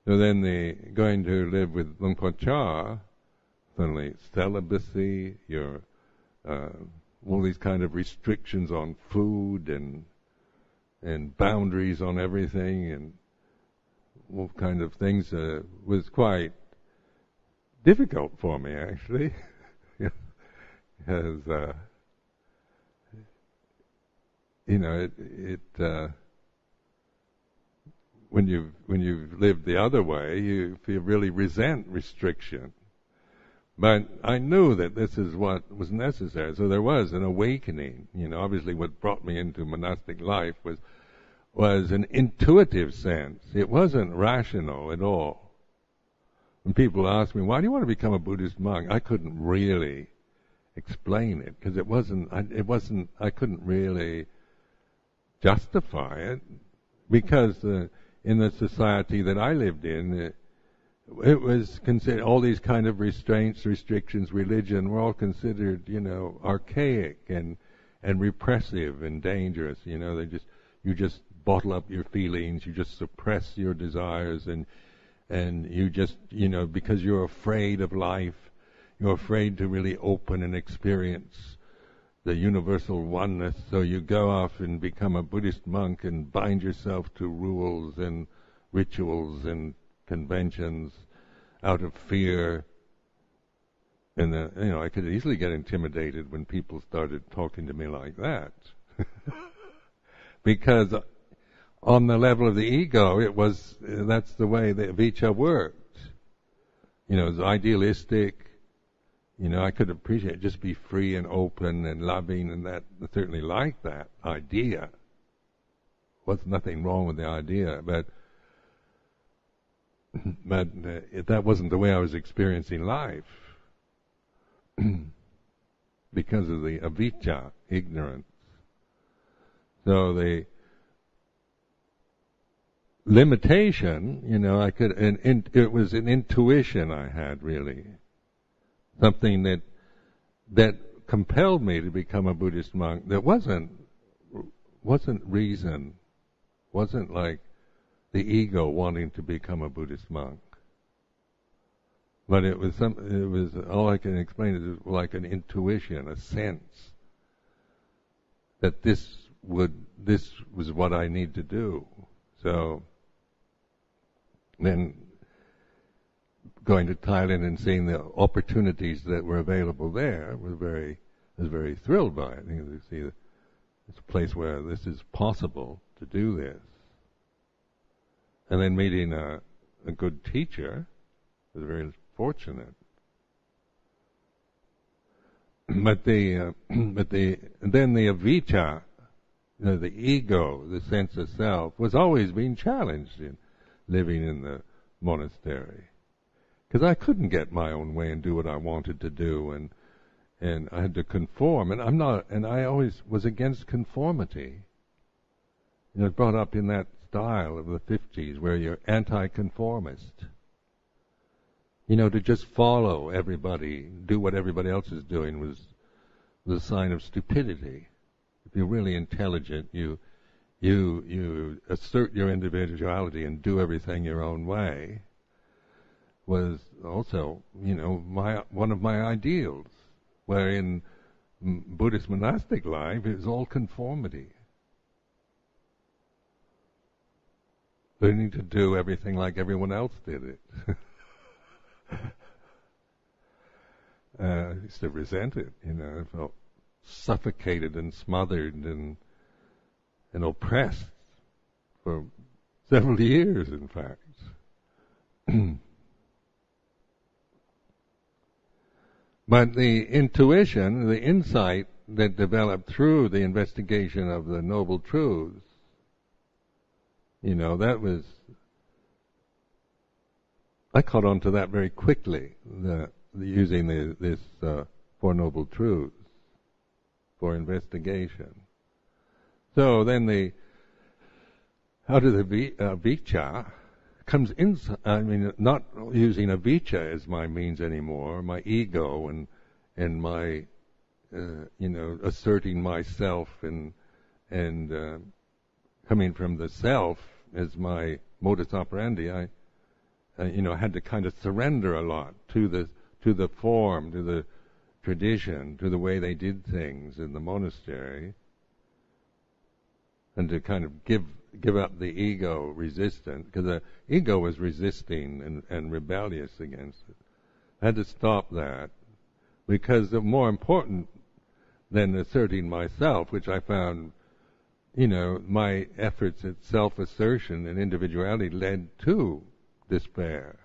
then going to live with Luang Por Chah, suddenly celibacy, all these kind of restrictions on food and boundaries on everything and all kind of things was quite difficult for me, actually. Because when you've lived the other way, you really resent restriction. But I knew that this is what was necessary. So there was an awakening. Obviously what brought me into monastic life was an intuitive sense. It wasn't rational at all. When people ask me, why do you want to become a Buddhist monk? I couldn't really explain it, because I couldn't really justify it, because in the society that I lived in, it was considered, all these kind of restraints, restrictions, religion were all considered, archaic and repressive and dangerous. You just bottle up your feelings, you just suppress your desires, and you just, because you're afraid of life, you're afraid to really open and experience the universal oneness, so you go off and become a Buddhist monk and bind yourself to rules and rituals and conventions out of fear. And I could easily get intimidated when people started talking to me like that. Because on the level of the ego, that's the way the avijja worked. It was idealistic. I could appreciate it, just be free and open and loving, and that I certainly liked that idea. Was nothing wrong with the idea, but that wasn't the way I was experiencing life because of the avijja, ignorance. So the limitation, it was an intuition I had, really. Something that compelled me to become a Buddhist monk. That wasn't reason, wasn't like the ego wanting to become a Buddhist monk. But it was all I can explain is like an intuition, a sense that this was what I need to do. So then going to Thailand and seeing the opportunities that were available there was very thrilled by it. To see it's a place where this is possible to do this. And then meeting a good teacher was very fortunate. But then the avijja, the ego, the sense of self, was always being challenged in living in the monastery. Because I couldn't get my own way and do what I wanted to do, and I had to conform. And I always was against conformity. Brought up in that style of the 50s where you're anti-conformist. To just follow everybody, do what everybody else is doing was the sign of stupidity. If you're really intelligent, you assert your individuality and do everything your own way. Was also, one of my ideals. Where in Buddhist monastic life, it was all conformity. Learning to do everything like everyone else did it. I used to resent it, I felt suffocated and smothered and oppressed for several years, in fact. But the intuition, the insight that developed through the investigation of the Noble Truths, that was, I caught on to that very quickly, using this Four Noble Truths for investigation. So then out of the avijja comes inside. Not using avijja as my means anymore, my ego and my asserting myself and coming from the self as my modus operandi. I had to kind of surrender a lot to the form, to the tradition, to the way they did things in the monastery, and to kind of give up the ego resistance, because the ego was resisting and rebellious against it. I had to stop that, because the more important than asserting myself, which I found, my efforts at self-assertion and individuality led to despair,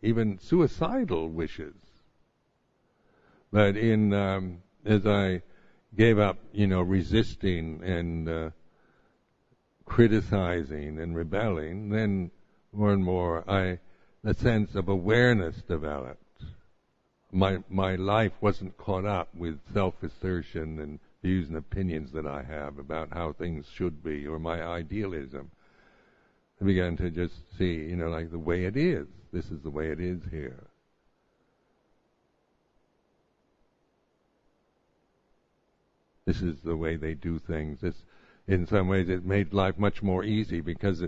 even suicidal wishes. But as I gave up, resisting and criticizing and rebelling, then more and more the sense of awareness developed. My life wasn't caught up with self-assertion and views and opinions that I have about how things should be, or my idealism. I began to just see, like the way it is. This is the way it is here. This is the way they do things. In some ways, it made life much more easy, because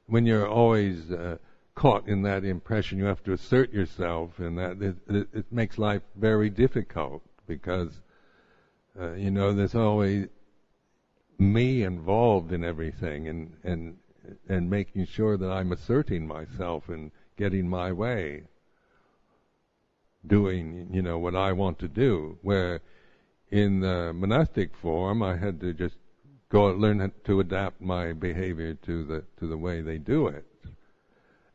when you're always caught in that impression. You have to assert yourself, and that it makes life very difficult because there's always me involved in everything, and making sure that I'm asserting myself and getting my way, doing what I want to do. Where in the monastic form, I had to just learn to adapt my behavior to the way they do it.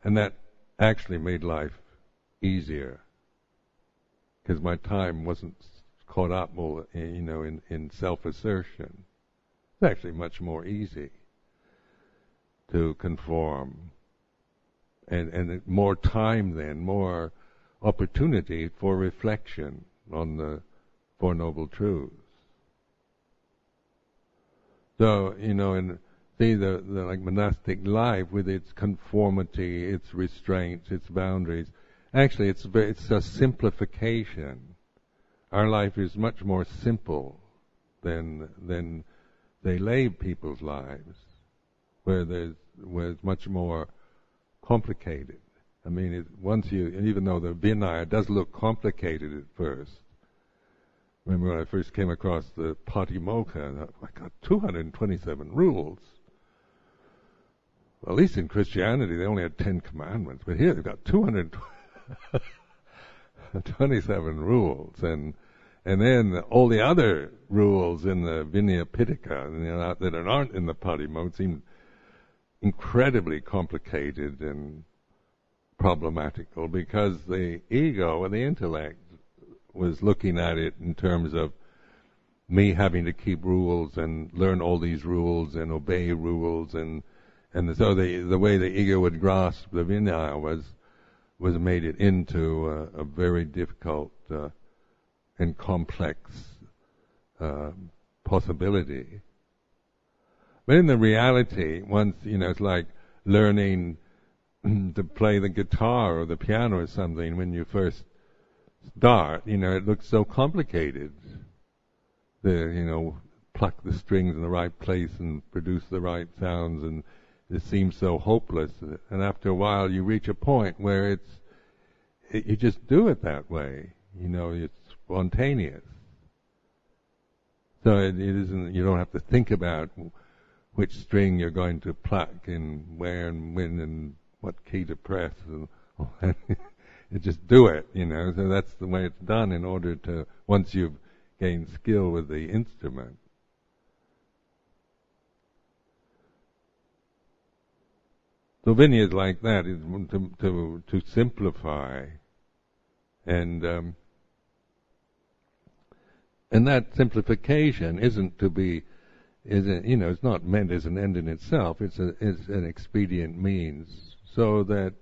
And that actually made life easier, because my time wasn't caught up in self-assertion. It's actually much more easy to conform, and more time then, more opportunity for reflection on the Four Noble Truths. So, and see the like monastic life with its conformity, its restraints, its boundaries. Actually, it's a simplification. Our life is much more simple than the lay people's lives, where it's much more complicated. I mean, even though the Vinaya does look complicated at first. Remember when I first came across the Patimokkha, I thought, my God, 227 rules. Well, at least in Christianity, they only had 10 commandments, but here they've got 227 rules, and then all the other rules in the Vinaya Pitaka that aren't in the Patimokkha seem incredibly complicated and problematical, because the ego and the intellect was looking at it in terms of me having to keep rules and learn all these rules and obey rules, and so the way the ego would grasp the Vinaya was made it into a very difficult and complex possibility. But in the reality, once it's like learning to play the guitar or the piano or something. When you first start, it looks so complicated. Pluck the strings in the right place and produce the right sounds, and it seems so hopeless. And after a while, you reach a point where you just do it that way. It's spontaneous. So it isn't. You don't have to think about which string you're going to pluck and where and when and what key to press, and all that. You just do it. So that's the way it's done in order to, once you've gained skill with the instrument. So Vinaya is like that, is to simplify, and that simplification isn't it's not meant as an end in itself. It's an expedient means, so that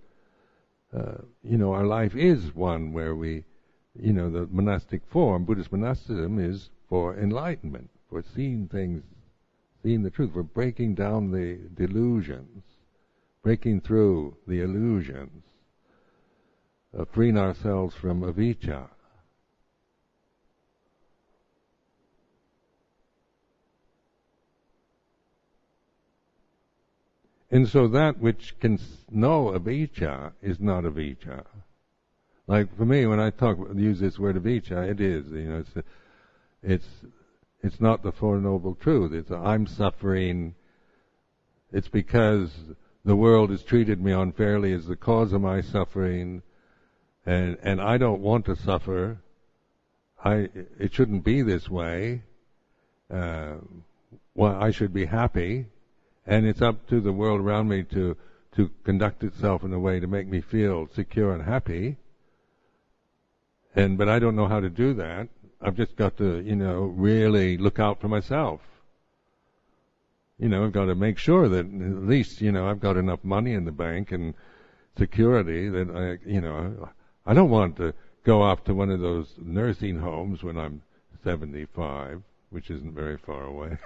our life is one where we, the monastic form, Buddhist monasticism, is for enlightenment, for seeing things, seeing the truth, for breaking down the delusions, breaking through the illusions, freeing ourselves from avijja. And so that which can know avijja is not avijja. Like for me, when I use this word avijja, it is, it's not the Four Noble Truths. It's I'm suffering. It's because the world has treated me unfairly as the cause of my suffering, and I don't want to suffer. It shouldn't be this way. I should be happy. And it's up to the world around me to conduct itself in a way to make me feel secure and happy. But I don't know how to do that. I've just got to, really look out for myself. I've got to make sure that at least, I've got enough money in the bank and security that I don't want to go off to one of those nursing homes when I'm 75, which isn't very far away.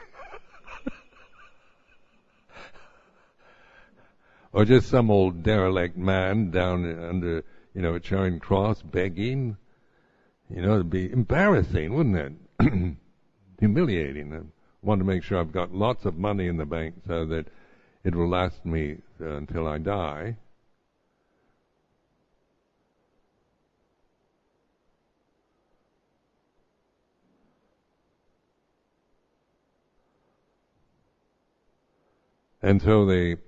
Or just some old derelict man down under, at Charing Cross begging. It'd be embarrassing, wouldn't it? Humiliating. I want to make sure I've got lots of money in the bank so that it will last me until I die. And so the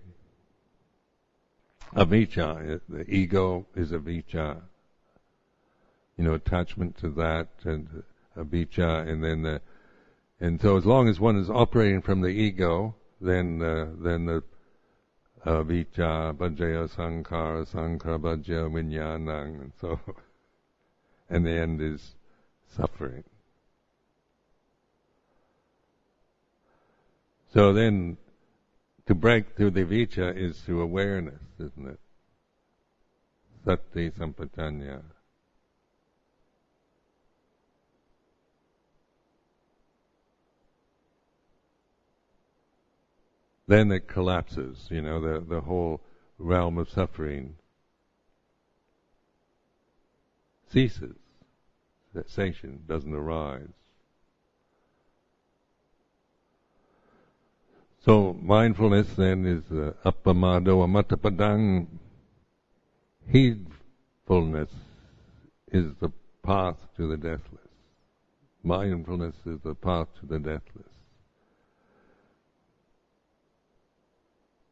avijja, the ego is avijja, attachment to that, and avijja, and so as long as one is operating from the ego, then the avijja bhajya sankhara, sankhara bhajya vinyanang, and so, and the end is suffering. So then, to break through the avijja is through awareness, isn't it? Sati sampajanya. Then it collapses, the whole realm of suffering ceases. Cessation doesn't arise. So mindfulness then is appamado amatapadang. Heedfulness is the path to the deathless. Mindfulness is the path to the deathless.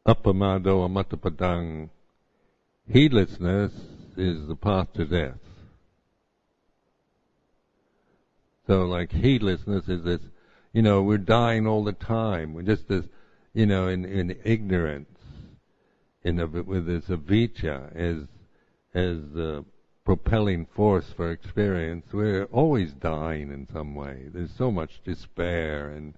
Appamado amatapadang. Heedlessness is the path to death. So like heedlessness is this, we're dying all the time. We're just this, in ignorance, with this avijja as the propelling force for experience. We're always dying in some way. There's so much despair and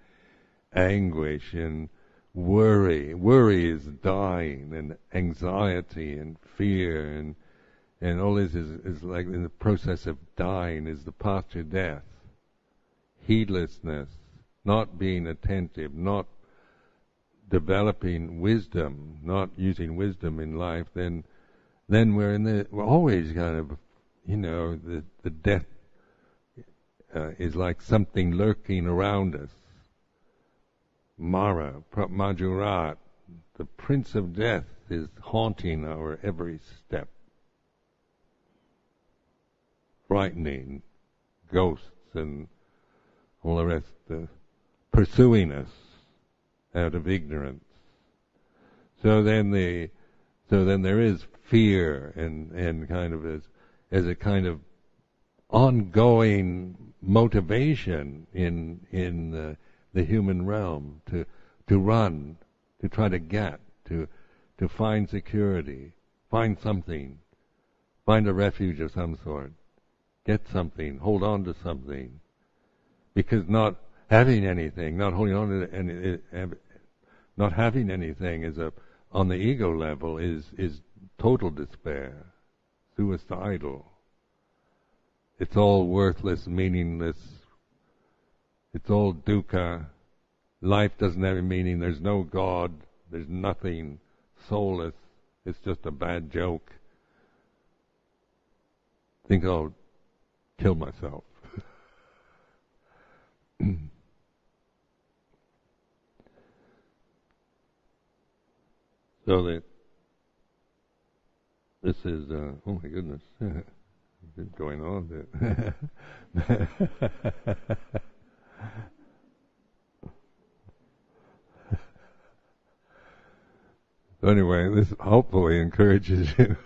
anguish and worry. Worry is dying, and anxiety and fear and all this is like in the process of dying is the path to death. Heedlessness, not being attentive, not developing wisdom, not using wisdom in life, then we're always kind of, the death is like something lurking around us. Mara, Majurat, the Prince of Death is haunting our every step. Frightening ghosts and all the rest pursuing us out of ignorance. So then there is fear and kind of as a kind of ongoing motivation in the human realm to run, to try to get, to find security, find something, find a refuge of some sort, get something, hold on to something. Because not having anything, not holding on to any, not having anything is on the ego level is total despair, suicidal. It's all worthless, meaningless. It's all dukkha. Life doesn't have a meaning. There's no God. There's nothing. Soulless. It's just a bad joke. Think I'll kill myself. So this is, oh my goodness, what's going on there? So anyway, this hopefully encourages you